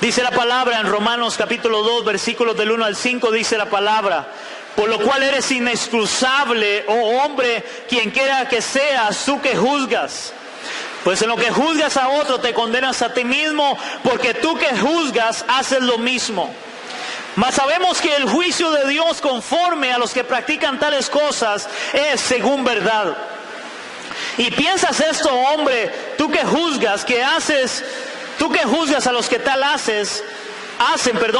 Dice la palabra en Romanos capítulo 2, versículos del 1 al 5, dice la palabra, por lo cual eres inexcusable, oh hombre, quien quiera que seas, tú que juzgas. Pues en lo que juzgas a otro te condenas a ti mismo, porque tú que juzgas haces lo mismo. Mas sabemos que el juicio de Dios conforme a los que practican tales cosas es según verdad. Y piensas esto, hombre, tú que juzgas a los que tal haces,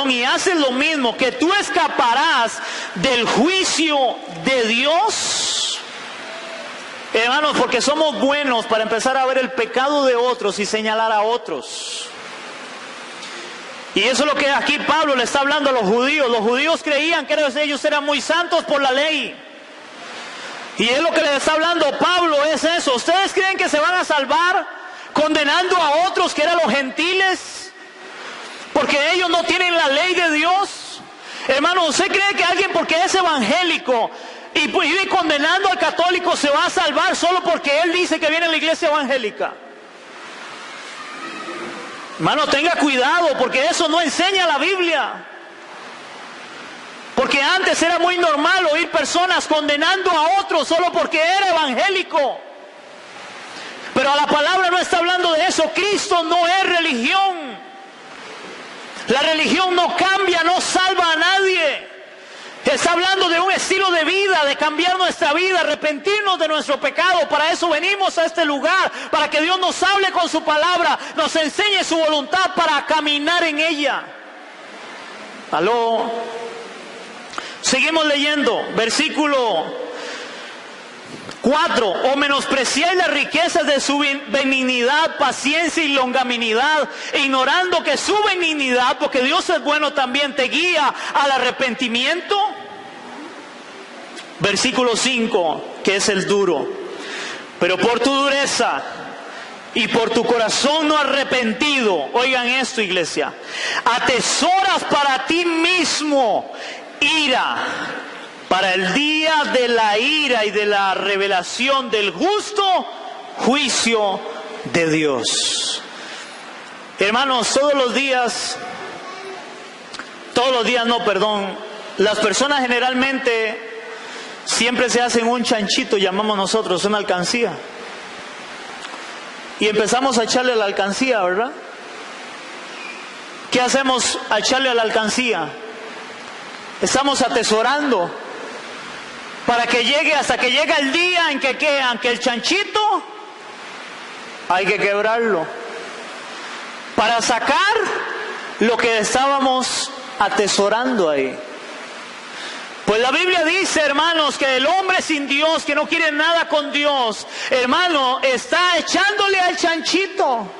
y hacen lo mismo, que tú escaparás del juicio de Dios. Hermanos, porque somos buenos para empezar a ver el pecado de otros y señalar a otros. Y eso es lo que aquí Pablo le está hablando a los judíos. Los judíos creían que ellos eran muy santos por la ley. Y es lo que les está hablando Pablo, es eso. ¿Ustedes creen que se van a salvar condenando a otros que eran los gentiles? Porque ellos no tienen la ley de Dios. Hermano, ¿usted cree que alguien porque es evangélico y vive condenando al católico se va a salvar solo porque él dice que viene a la iglesia evangélica? Hermano, tenga cuidado, porque eso no enseña la Biblia. Porque antes era muy normal oír personas condenando a otros solo porque era evangélico. Pero la palabra no está hablando de eso. Cristo no es religión. La religión no cambia, no salva a nadie. Está hablando de un estilo de vida, de cambiar nuestra vida, arrepentirnos de nuestro pecado. Para eso venimos a este lugar, para que Dios nos hable con su palabra, nos enseñe su voluntad para caminar en ella. ¿Aló? Seguimos leyendo, versículo 4. O menospreciáis las riquezas de su benignidad, paciencia y longanimidad, ignorando que su benignidad, porque Dios es bueno, también te guía al arrepentimiento. Versículo 5, que es el duro. Pero por tu dureza y por tu corazón no arrepentido, oigan esto, iglesia, atesoras para ti mismo ira, para el día de la ira y de la revelación del justo juicio de Dios. Hermanos, todos los días, las personas generalmente siempre se hacen un chanchito, llamamos nosotros, una alcancía. Y empezamos a echarle a la alcancía, ¿verdad? ¿Qué hacemos a echarle a la alcancía? Estamos atesorando para que llegue, hasta que llega el día en que el chanchito hay que quebrarlo para sacar lo que estábamos atesorando ahí. Pues la Biblia dice, hermanos, que el hombre sin Dios, que no quiere nada con Dios, hermano, está echándole al chanchito.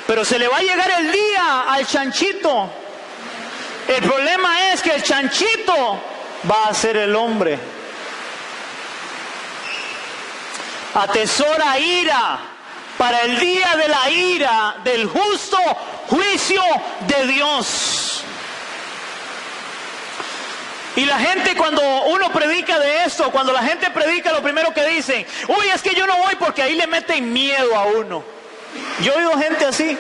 Pero se le va a llegar el día al chanchito. El problema es que el chanchito va a ser el hombre. Atesora ira para el día de la ira, del justo juicio de Dios. Y la gente, cuando uno predica de esto, cuando la gente predica, lo primero que dicen, uy, es que yo no voy porque ahí le meten miedo a uno. Yo he oído gente así.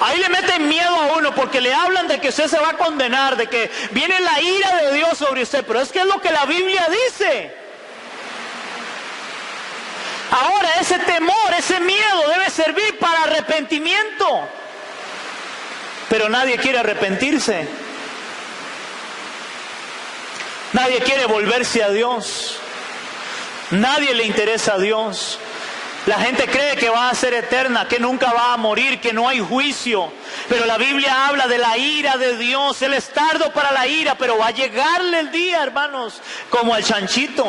Ahí le meten miedo a uno porque le hablan de que usted se va a condenar, de que viene la ira de Dios sobre usted. Pero es que es lo que la Biblia dice. Ahora, ese temor, ese miedo debe servir para arrepentimiento. Pero nadie quiere arrepentirse. Nadie quiere volverse a Dios. Nadie le interesa a Dios. La gente cree que va a ser eterna, que nunca va a morir, que no hay juicio. Pero la Biblia habla de la ira de Dios. Él es tardo para la ira, pero va a llegarle el día, hermanos, como al chanchito.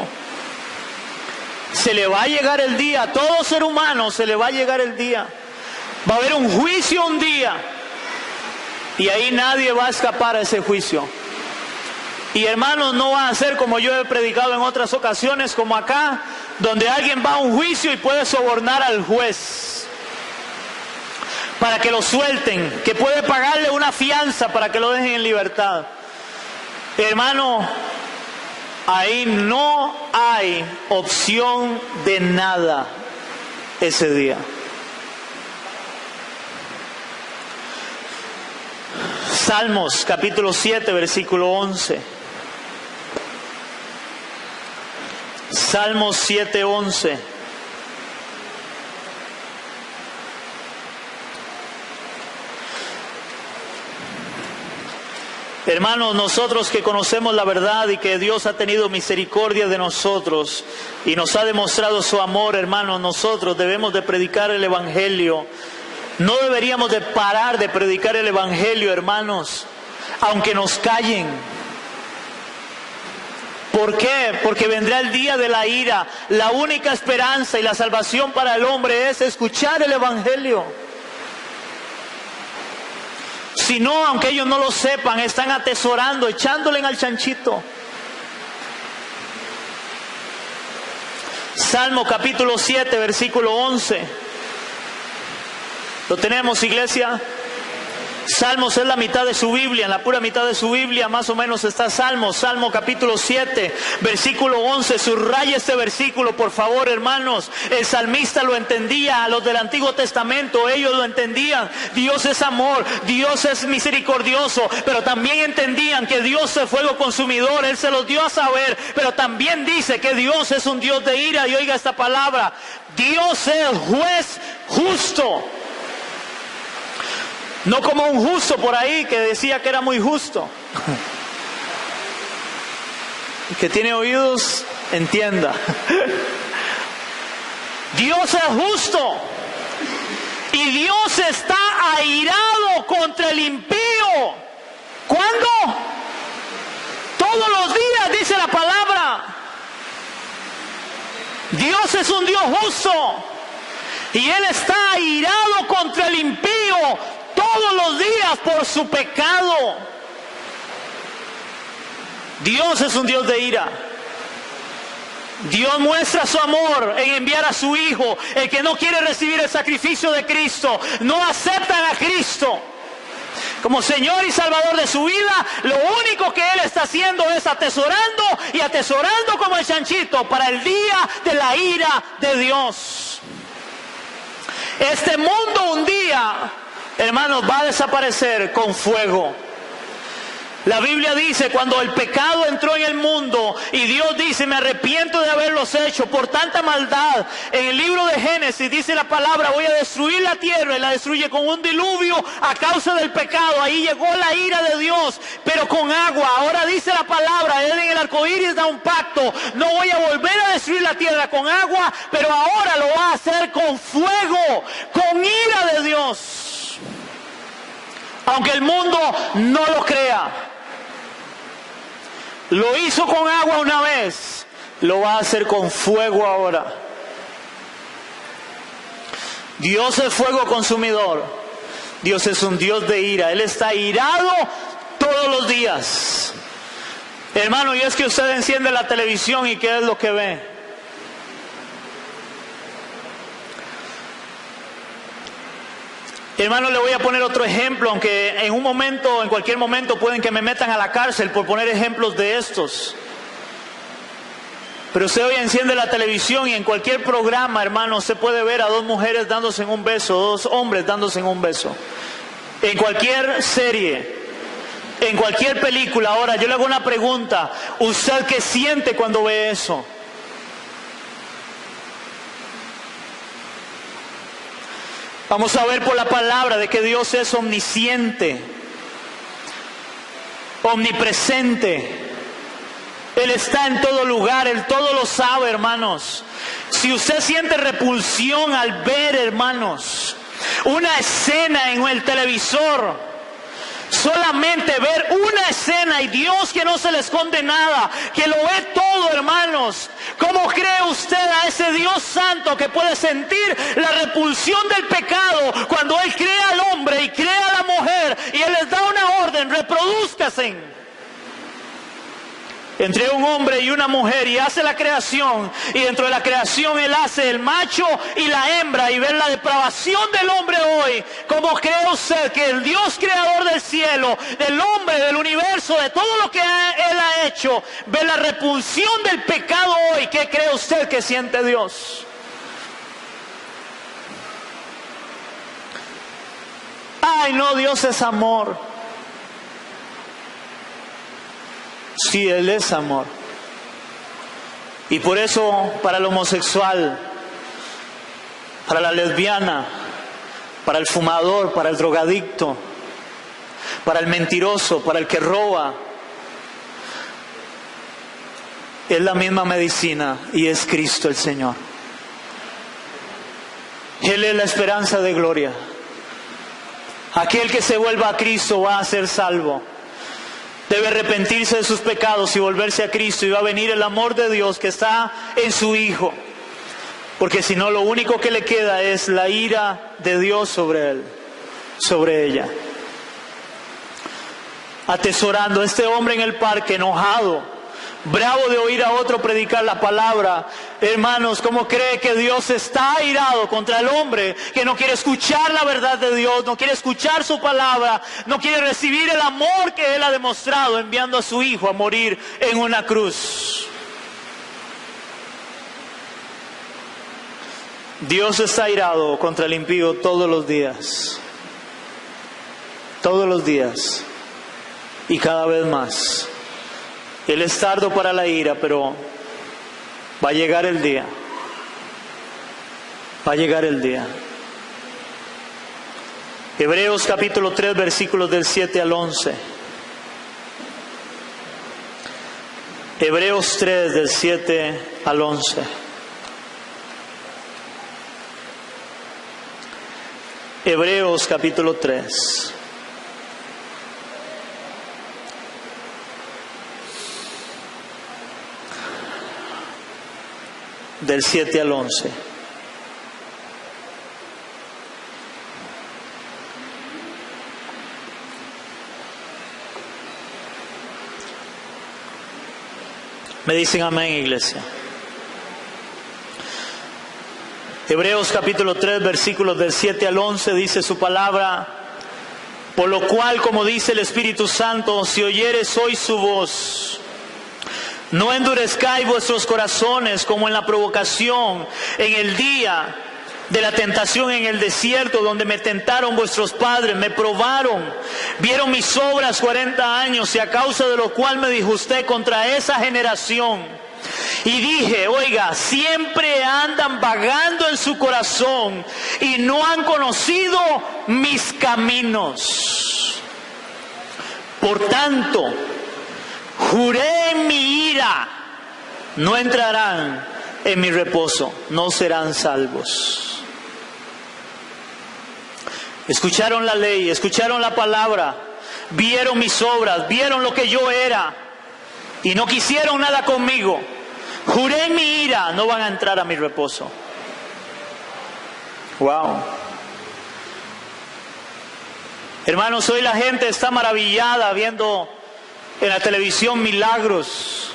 Se le va a llegar el día, a todo ser humano se le va a llegar el día. Va a haber un juicio un día. Y ahí nadie va a escapar a ese juicio. Y hermanos, no va a ser como yo he predicado en otras ocasiones, como acá, donde alguien va a un juicio y puede sobornar al juez para que lo suelten, que puede pagarle una fianza para que lo dejen en libertad. Hermano, ahí no hay opción de nada ese día. Salmos capítulo 7, versículo 11. Salmos 7, 11. Hermanos, nosotros que conocemos la verdad y que Dios ha tenido misericordia de nosotros y nos ha demostrado su amor, hermanos, nosotros debemos de predicar el Evangelio No deberíamos de parar de predicar el Evangelio, hermanos, aunque nos callen. ¿Por qué? Porque vendrá el día de la ira. La única esperanza y la salvación para el hombre es escuchar el Evangelio. Si no, aunque ellos no lo sepan, están atesorando, echándole al chanchito. Salmo capítulo 7, versículo 11. ¿Lo tenemos, iglesia? Salmos es la mitad de su Biblia, en la pura mitad de su Biblia más o menos está Salmos. Salmo capítulo 7, versículo 11, subraya este versículo por favor, hermanos. El salmista lo entendía, los del Antiguo Testamento, ellos lo entendían. Dios es amor, Dios es misericordioso, pero también entendían que Dios es fuego consumidor, Él se los dio a saber, pero también dice que Dios es un Dios de ira. Y oiga esta palabra, Dios es juez justo. No como un justo por ahí que decía que era muy justo. Que tiene oídos, entienda. Dios es justo. Y Dios está airado contra el impío. ¿Cuándo? Todos los días, dice la palabra. Dios es un Dios justo. Y Él está airado contra el impío todos los días por su pecado. Dios es un Dios de ira. Dios muestra su amor en enviar a su Hijo. El que no quiere recibir el sacrificio de Cristo, no aceptan a Cristo como Señor y Salvador de su vida. Lo único que Él está haciendo es atesorando y atesorando como el chanchito para el día de la ira de Dios. Este mundo un día, hermanos, va a desaparecer con fuego. La Biblia dice, cuando el pecado entró en el mundo y Dios dice, me arrepiento de haberlos hecho por tanta maldad. En el libro de Génesis dice la palabra, voy a destruir la tierra, y la destruye con un diluvio a causa del pecado. Ahí llegó la ira de Dios, pero con agua. Ahora dice la palabra, Él en el arco iris da un pacto. No voy a volver a destruir la tierra con agua, pero ahora lo va a hacer con fuego, con ira de Dios. Aunque el mundo no lo crea. Lo hizo con agua una vez, lo va a hacer con fuego ahora. Dios es fuego consumidor. Dios es un Dios de ira. Él está irado todos los días. Hermano, y es que usted enciende la televisión y ¿qué es lo que ve? Hermano, le voy a poner otro ejemplo, aunque en un momento, en cualquier momento pueden que me metan a la cárcel por poner ejemplos de estos. Pero usted hoy enciende la televisión y en cualquier programa, hermano, se puede ver a dos mujeres dándose en un beso, dos hombres dándose en un beso. En cualquier serie, en cualquier película. Ahora, yo le hago una pregunta. ¿Usted qué siente cuando ve eso? Vamos a ver por la palabra de que Dios es omnisciente, omnipresente. Él está en todo lugar, Él todo lo sabe, hermanos. Si usted siente repulsión al ver, hermanos, una escena en el televisor, solamente ver una escena y Dios que no se le esconde nada, que lo ve todo, hermanos. ¿Cómo cree usted a ese Dios santo que puede sentir la repulsión del pecado cuando Él crea al hombre y crea a la mujer y Él les da una orden, reprodúzcase entre un hombre y una mujer, y hace la creación, y dentro de la creación Él hace el macho y la hembra, y ver la depravación del hombre hoy? ¿Cómo cree usted que el Dios creador del cielo, del hombre, del universo, de todo lo que Él ha hecho, ve la repulsión del pecado hoy? ¿Qué cree usted que siente Dios? Ay, no, Dios es amor. Sí, Él es amor. Y por eso, para el homosexual, para la lesbiana, para el fumador, para el drogadicto, para el mentiroso, para el que roba, es la misma medicina y es Cristo el Señor. Él es la esperanza de gloria. Aquel que se vuelva a Cristo va a ser salvo. Debe arrepentirse de sus pecados y volverse a Cristo, y va a venir el amor de Dios que está en su Hijo. Porque si no, lo único que le queda es la ira de Dios sobre él, sobre ella. Atesorando, este hombre en el parque, enojado, bravo de oír a otro predicar la palabra. Hermanos, ¿cómo cree que Dios está airado contra el hombre que no quiere escuchar la verdad de Dios, no quiere escuchar su palabra, no quiere recibir el amor que Él ha demostrado enviando a su Hijo a morir en una cruz? Dios está airado contra el impío todos los días. Todos los días. Y cada vez más. Él es tardo para la ira, pero va a llegar el día. Va a llegar el día. Hebreos capítulo 3, versículos del 7 al 11. Hebreos 3, del 7 al 11. Hebreos capítulo 3. Del 7 al 11. Me dicen amén, iglesia. Hebreos capítulo 3, versículos del 7 al 11, dice su palabra: por lo cual, como dice el Espíritu Santo, si oyereis hoy su voz, no endurezcáis vuestros corazones como en la provocación, en el día de la tentación en el desierto, donde me tentaron vuestros padres, me probaron, vieron mis obras 40 años, y a causa de lo cual me disgusté contra esa generación. Y dije, oiga, siempre andan vagando en su corazón y no han conocido mis caminos. Por tanto, juré en mi ira, no entrarán en mi reposo, no serán salvos. Escucharon la ley, escucharon la palabra, vieron mis obras, vieron lo que yo era y no quisieron nada conmigo. Juré en mi ira, no van a entrar a mi reposo. Wow. Hermanos, hoy la gente está maravillada viendo en la televisión milagros,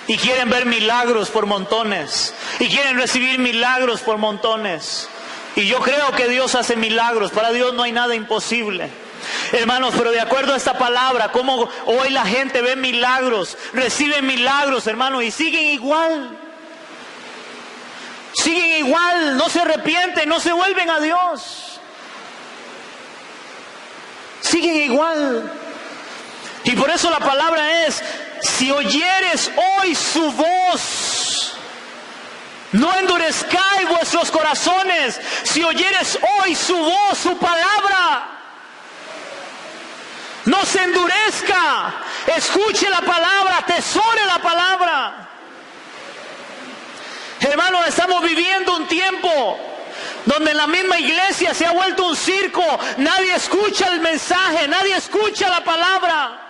y quieren ver milagros por montones, y quieren recibir milagros por montones. Y yo creo que Dios hace milagros. Para Dios no hay nada imposible, hermanos. Pero de acuerdo a esta palabra, como hoy la gente ve milagros, recibe milagros, hermanos, y siguen igual. Siguen igual, no se arrepienten, no se vuelven a Dios. Siguen igual. Y por eso la palabra es: si oyeres hoy su voz, no endurezcáis vuestros corazones. Si oyeres hoy su voz, su palabra, no se endurezca. Escuche la palabra, atesore la palabra. Hermanos, estamos viviendo un tiempo donde en la misma iglesia se ha vuelto un circo. Nadie escucha el mensaje, nadie escucha la palabra,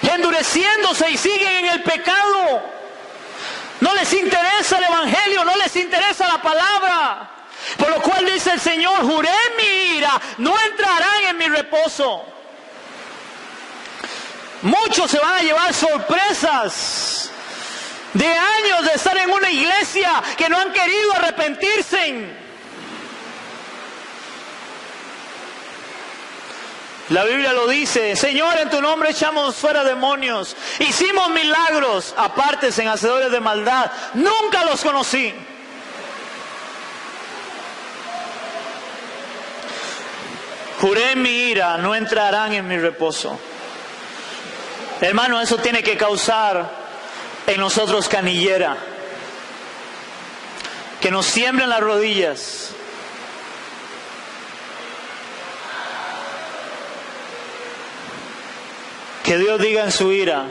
endureciéndose y siguen en el pecado. No les interesa el evangelio, no les interesa la palabra. Por lo cual dice el Señor: juré en mi ira, no entrarán en mi reposo. Muchos se van a llevar sorpresas de años de estar en una iglesia que no han querido arrepentirse. La Biblia lo dice: Señor, en tu nombre echamos fuera demonios, hicimos milagros. Apártense, hacedores de maldad, nunca los conocí. Juré en mi ira, no entrarán en mi reposo. Hermano, eso tiene que causar en nosotros canillera, que nos tiemblen las rodillas. Que Dios diga en su ira: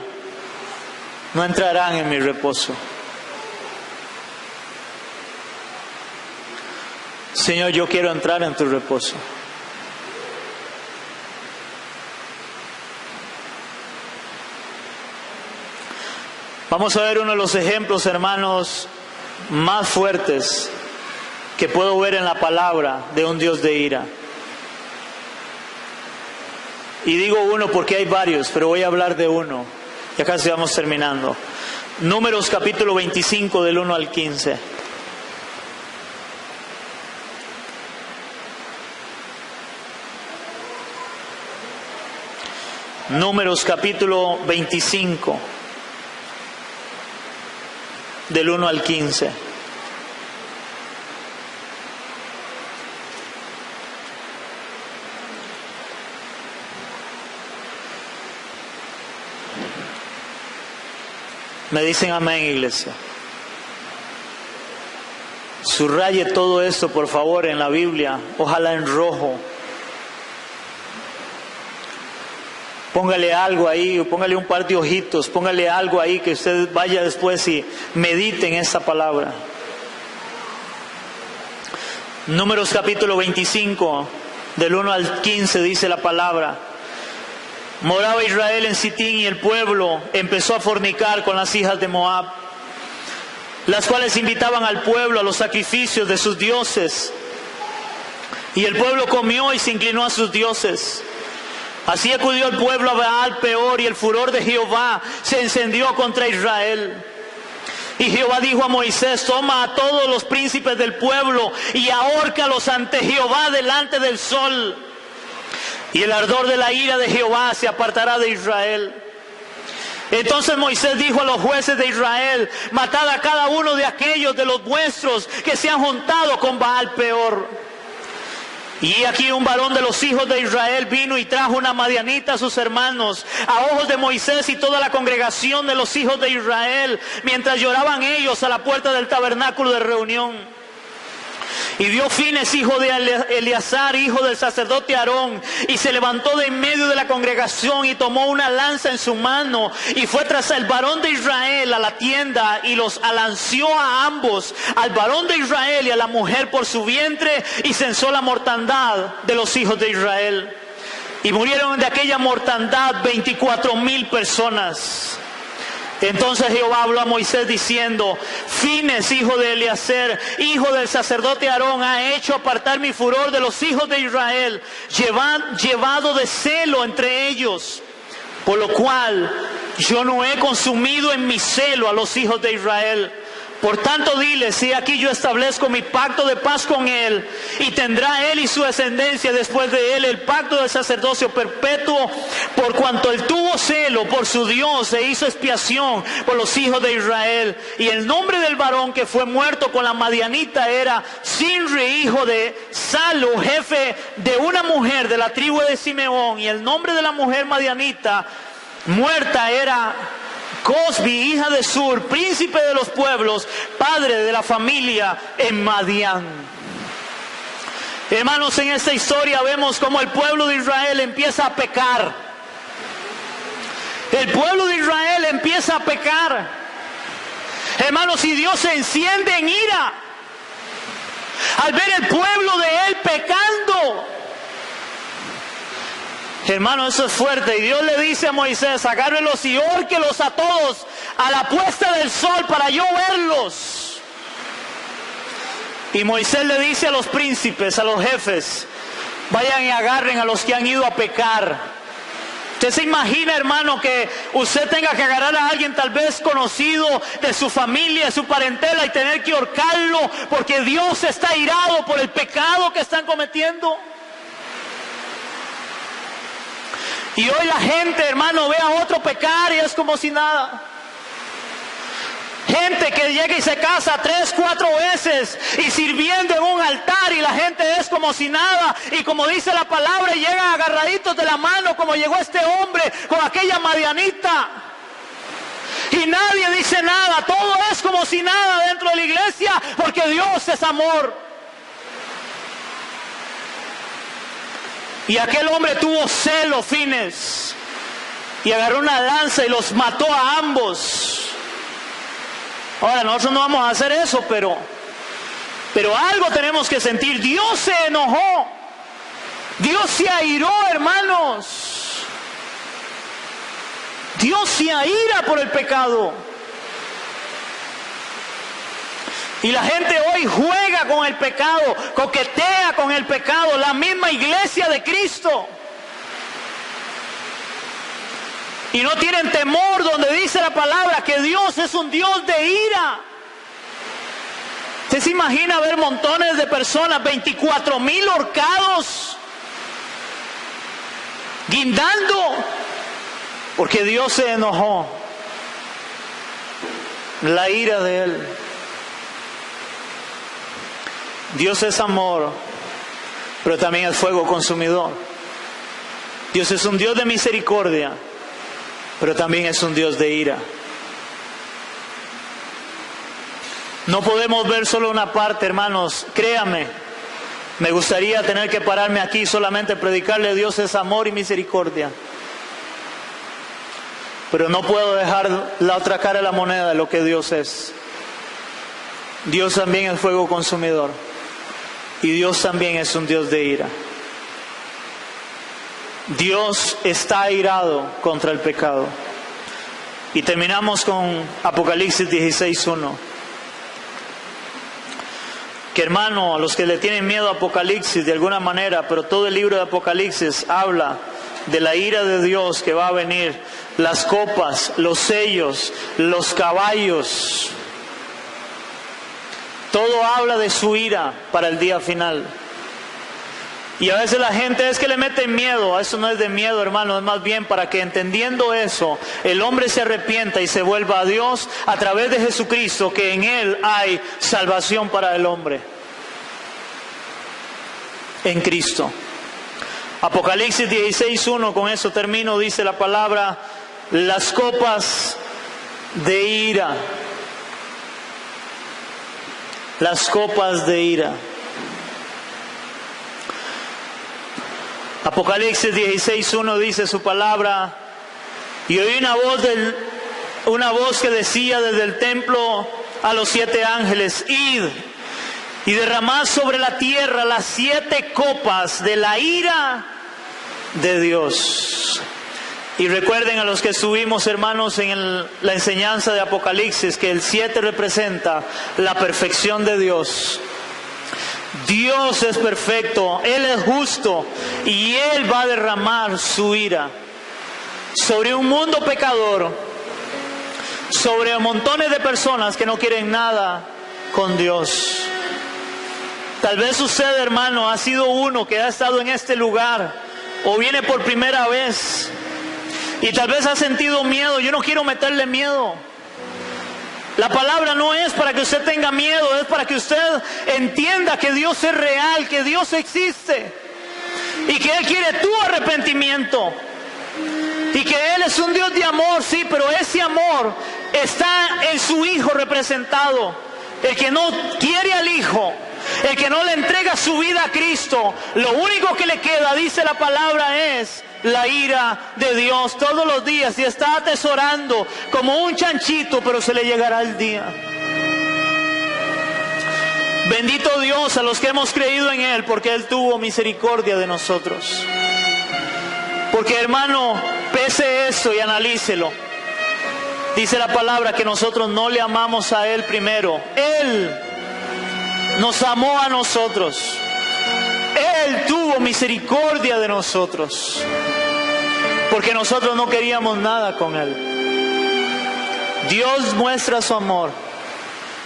no entrarán en mi reposo. Señor, yo quiero entrar en tu reposo. Vamos a ver uno de los ejemplos, hermanos, más fuertes que puedo ver en la palabra de un Dios de ira. Y digo uno porque hay varios, pero voy a hablar de uno. Ya casi vamos terminando. Números capítulo 25 del 1 al 15. Números capítulo 25 del 1 al 15. Me dicen amén, iglesia. Subraye todo esto, por favor, en la Biblia, ojalá en rojo. Póngale algo ahí, póngale un par de ojitos, póngale algo ahí que usted vaya después y medite en esta palabra. Números capítulo 25, del 1 al 15 dice la palabra. Moraba Israel en Sitín y el pueblo empezó a fornicar con las hijas de Moab, las cuales invitaban al pueblo a los sacrificios de sus dioses. Y el pueblo comió y se inclinó a sus dioses. Así acudió el pueblo a Baal Peor y el furor de Jehová se encendió contra Israel. Y Jehová dijo a Moisés: toma a todos los príncipes del pueblo y ahórcalos ante Jehová delante del sol. Y el ardor de la ira de Jehová se apartará de Israel. Entonces Moisés dijo a los jueces de Israel: matad a cada uno de aquellos de los vuestros que se han juntado con Baal Peor. Y aquí un varón de los hijos de Israel vino y trajo una madianita a sus hermanos, a ojos de Moisés y toda la congregación de los hijos de Israel, mientras lloraban ellos a la puerta del tabernáculo de reunión. Y vio Fines, hijo de Eleazar, hijo del sacerdote Aarón, y se levantó de en medio de la congregación y tomó una lanza en su mano y fue tras el varón de Israel a la tienda y los alanceó a ambos, al varón de Israel y a la mujer por su vientre, y censó la mortandad de los hijos de Israel. Y murieron de aquella mortandad 24,000 personas. Entonces Jehová habló a Moisés diciendo: Fines, hijo de Eleazar, hijo del sacerdote Aarón, ha hecho apartar mi furor de los hijos de Israel, llevado de celo entre ellos, por lo cual yo no he consumido en mi celo a los hijos de Israel. Por tanto dile: si aquí yo establezco mi pacto de paz con él, y tendrá él y su descendencia después de él el pacto del sacerdocio perpetuo, por cuanto él tuvo celo por su Dios e hizo expiación por los hijos de Israel. Y el nombre del varón que fue muerto con la madianita era Sinri, hijo de Salu, jefe de una mujer de la tribu de Simeón. Y el nombre de la mujer madianita muerta era Cosbi, hija de Sur, príncipe de los pueblos, padre de la familia en Madián. Hermanos, en esta historia vemos cómo el pueblo de Israel empieza a pecar. El pueblo de Israel empieza a pecar. Hermanos, y Dios se enciende en ira al ver el pueblo de él pecando. Hermano, eso es fuerte. Y Dios le dice a Moisés: agárrelos y hórquelos a todos a la puesta del sol para yo verlos. Y Moisés le dice a los príncipes, a los jefes: vayan y agarren a los que han ido a pecar. Usted se imagina, hermano, que usted tenga que agarrar a alguien tal vez conocido de su familia, de su parentela, y tener que ahorcarlo porque Dios está irado por el pecado que están cometiendo. Y hoy la gente, hermano, ve a otro pecar y es como si nada. Gente que llega y se casa 3, 4 veces y sirviendo en un altar, y la gente es como si nada. Y como dice la palabra, llegan agarraditos de la mano como llegó este hombre con aquella madianita. Y nadie dice nada, todo es como si nada dentro de la iglesia, porque Dios es amor. Y aquel hombre tuvo celo, Fines, y agarró una lanza y los mató a ambos. Ahora, nosotros no vamos a hacer eso, pero algo tenemos que sentir. Dios se enojó. Dios se airó, hermanos. Dios se aira por el pecado. Y la gente hoy juega con el pecado, coquetea con el pecado, la misma iglesia de Cristo. Y no tienen temor, donde dice la palabra que Dios es un Dios de ira. ¿Usted se imagina ver montones de personas, 24,000 ahorcados, guindando? Porque Dios se enojó. La ira de Él. Dios es amor, pero también es fuego consumidor. Dios es un Dios de misericordia, pero también es un Dios de ira. No podemos ver solo una parte, hermanos. Créame, me gustaría tener que pararme aquí solamente a predicarle: Dios es amor y misericordia. Pero no puedo dejar la otra cara de la moneda de lo que Dios es. Dios también es fuego consumidor. Y Dios también es un Dios de ira. Dios está airado contra el pecado. Y terminamos con Apocalipsis 16:1. Que, hermano, a los que le tienen miedo a Apocalipsis de alguna manera, pero todo el libro de Apocalipsis habla de la ira de Dios que va a venir, las copas, los sellos, los caballos. Todo habla de su ira para el día final. Y a veces la gente es que le mete miedo. Eso no es de miedo, hermano, es más bien para que, entendiendo eso, el hombre se arrepienta y se vuelva a Dios a través de Jesucristo, que en Él hay salvación para el hombre. En Cristo. Apocalipsis 16:1, con eso termino, dice la palabra: las copas de ira. Las copas de ira. Apocalipsis 16:1 dice su palabra: y oí una voz que decía desde el templo a los 7 ángeles: id y derramad sobre la tierra las 7 copas de la ira de Dios. Y recuerden, a los que estuvimos, hermanos, en la enseñanza de Apocalipsis, que el 7 representa la perfección de Dios. Dios es perfecto, Él es justo, y Él va a derramar su ira sobre un mundo pecador, sobre montones de personas que no quieren nada con Dios. Tal vez usted, hermano, ha sido uno que ha estado en este lugar o viene por primera vez y tal vez ha sentido miedo. Yo no quiero meterle miedo. La palabra no es para que usted tenga miedo, es para que usted entienda que Dios es real, que Dios existe y que Él quiere tu arrepentimiento y que Él es un Dios de amor, sí, pero ese amor está en su Hijo representado. El que no quiere al Hijo, el que no le entrega su vida a Cristo, lo único que le queda, dice la palabra, es la ira de Dios todos los días, y está atesorando como un chanchito, pero se le llegará el día. Bendito Dios a los que hemos creído en Él, porque Él tuvo misericordia de nosotros. Porque, hermano, pese esto y analícelo. Dice la palabra que nosotros no le amamos a Él primero. Él nos amó a nosotros. Él tuvo misericordia de nosotros. Porque nosotros no queríamos nada con Él. Dios muestra su amor.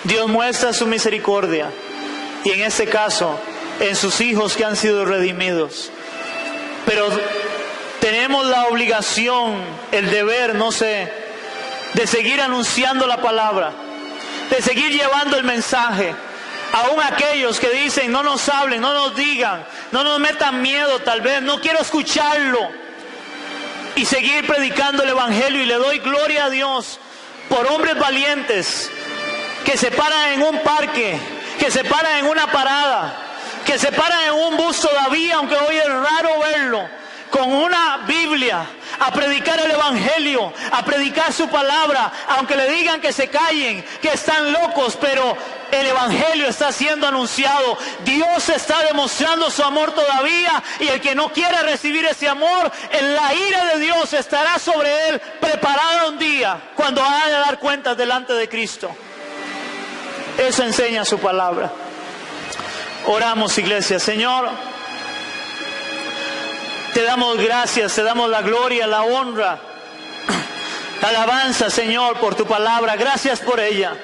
Dios muestra su misericordia. Y en este caso, en sus hijos que han sido redimidos. Pero tenemos la obligación, el deber, no sé, de seguir anunciando la palabra, de seguir llevando el mensaje. Aún aquellos que dicen: no nos hablen, no nos digan, no nos metan miedo, tal vez no quiero escucharlo. Y seguir predicando el Evangelio. Y le doy gloria a Dios por hombres valientes que se paran en un parque, que se paran en una parada, que se paran en un bus todavía, aunque hoy es raro verlo, con una Biblia, a predicar el Evangelio, a predicar su palabra, aunque le digan que se callen, que están locos, pero el Evangelio está siendo anunciado. Dios está demostrando su amor todavía, y el que no quiera recibir ese amor, en la ira de Dios estará sobre él, preparado un día cuando haya de dar cuentas delante de Cristo. Eso enseña su palabra. Oramos, iglesia. Señor, te damos gracias, te damos la gloria, la honra, la alabanza, Señor, por tu palabra. Gracias por ella.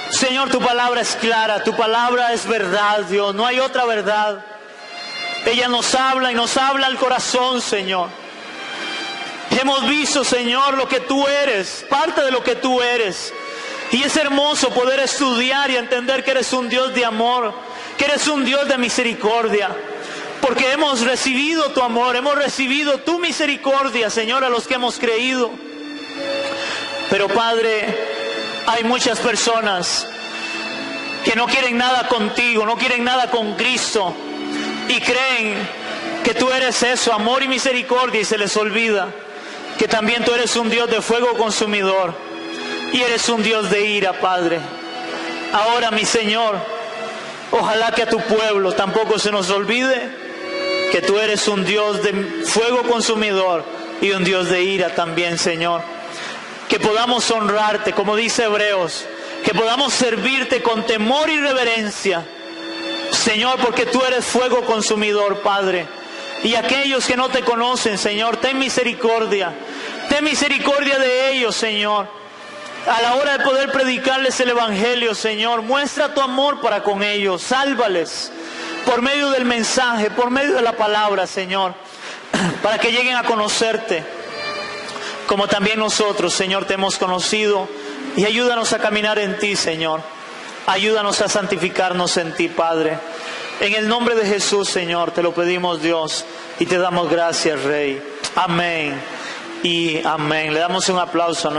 Señor, tu palabra es clara, tu palabra es verdad, Dios. No hay otra verdad. Ella nos habla y nos habla al corazón, Señor. Hemos visto, Señor, lo que tú eres, parte de lo que tú eres. Y es hermoso poder estudiar y entender que eres un Dios de amor, que eres un Dios de misericordia. Porque hemos recibido tu amor, hemos recibido tu misericordia, Señor, a los que hemos creído. Pero, Padre, hay muchas personas que no quieren nada contigo, no quieren nada con Cristo. Y creen que tú eres eso, amor y misericordia, y se les olvida que también tú eres un Dios de fuego consumidor y eres un Dios de ira, Padre. Ahora, mi Señor, ojalá que a tu pueblo tampoco se nos olvide que tú eres un Dios de fuego consumidor y un Dios de ira también, Señor. Que podamos honrarte, como dice Hebreos, que podamos servirte con temor y reverencia, Señor, porque tú eres fuego consumidor, Padre. Y aquellos que no te conocen, Señor, ten misericordia de ellos, Señor. A la hora de poder predicarles el Evangelio, Señor, muestra tu amor para con ellos, sálvales por medio del mensaje, por medio de la palabra, Señor, para que lleguen a conocerte, como también nosotros, Señor, te hemos conocido. Y ayúdanos a caminar en ti, Señor. Ayúdanos a santificarnos en ti, Padre. En el nombre de Jesús, Señor, te lo pedimos, Dios, y te damos gracias, Rey. Amén y amén. Le damos un aplauso a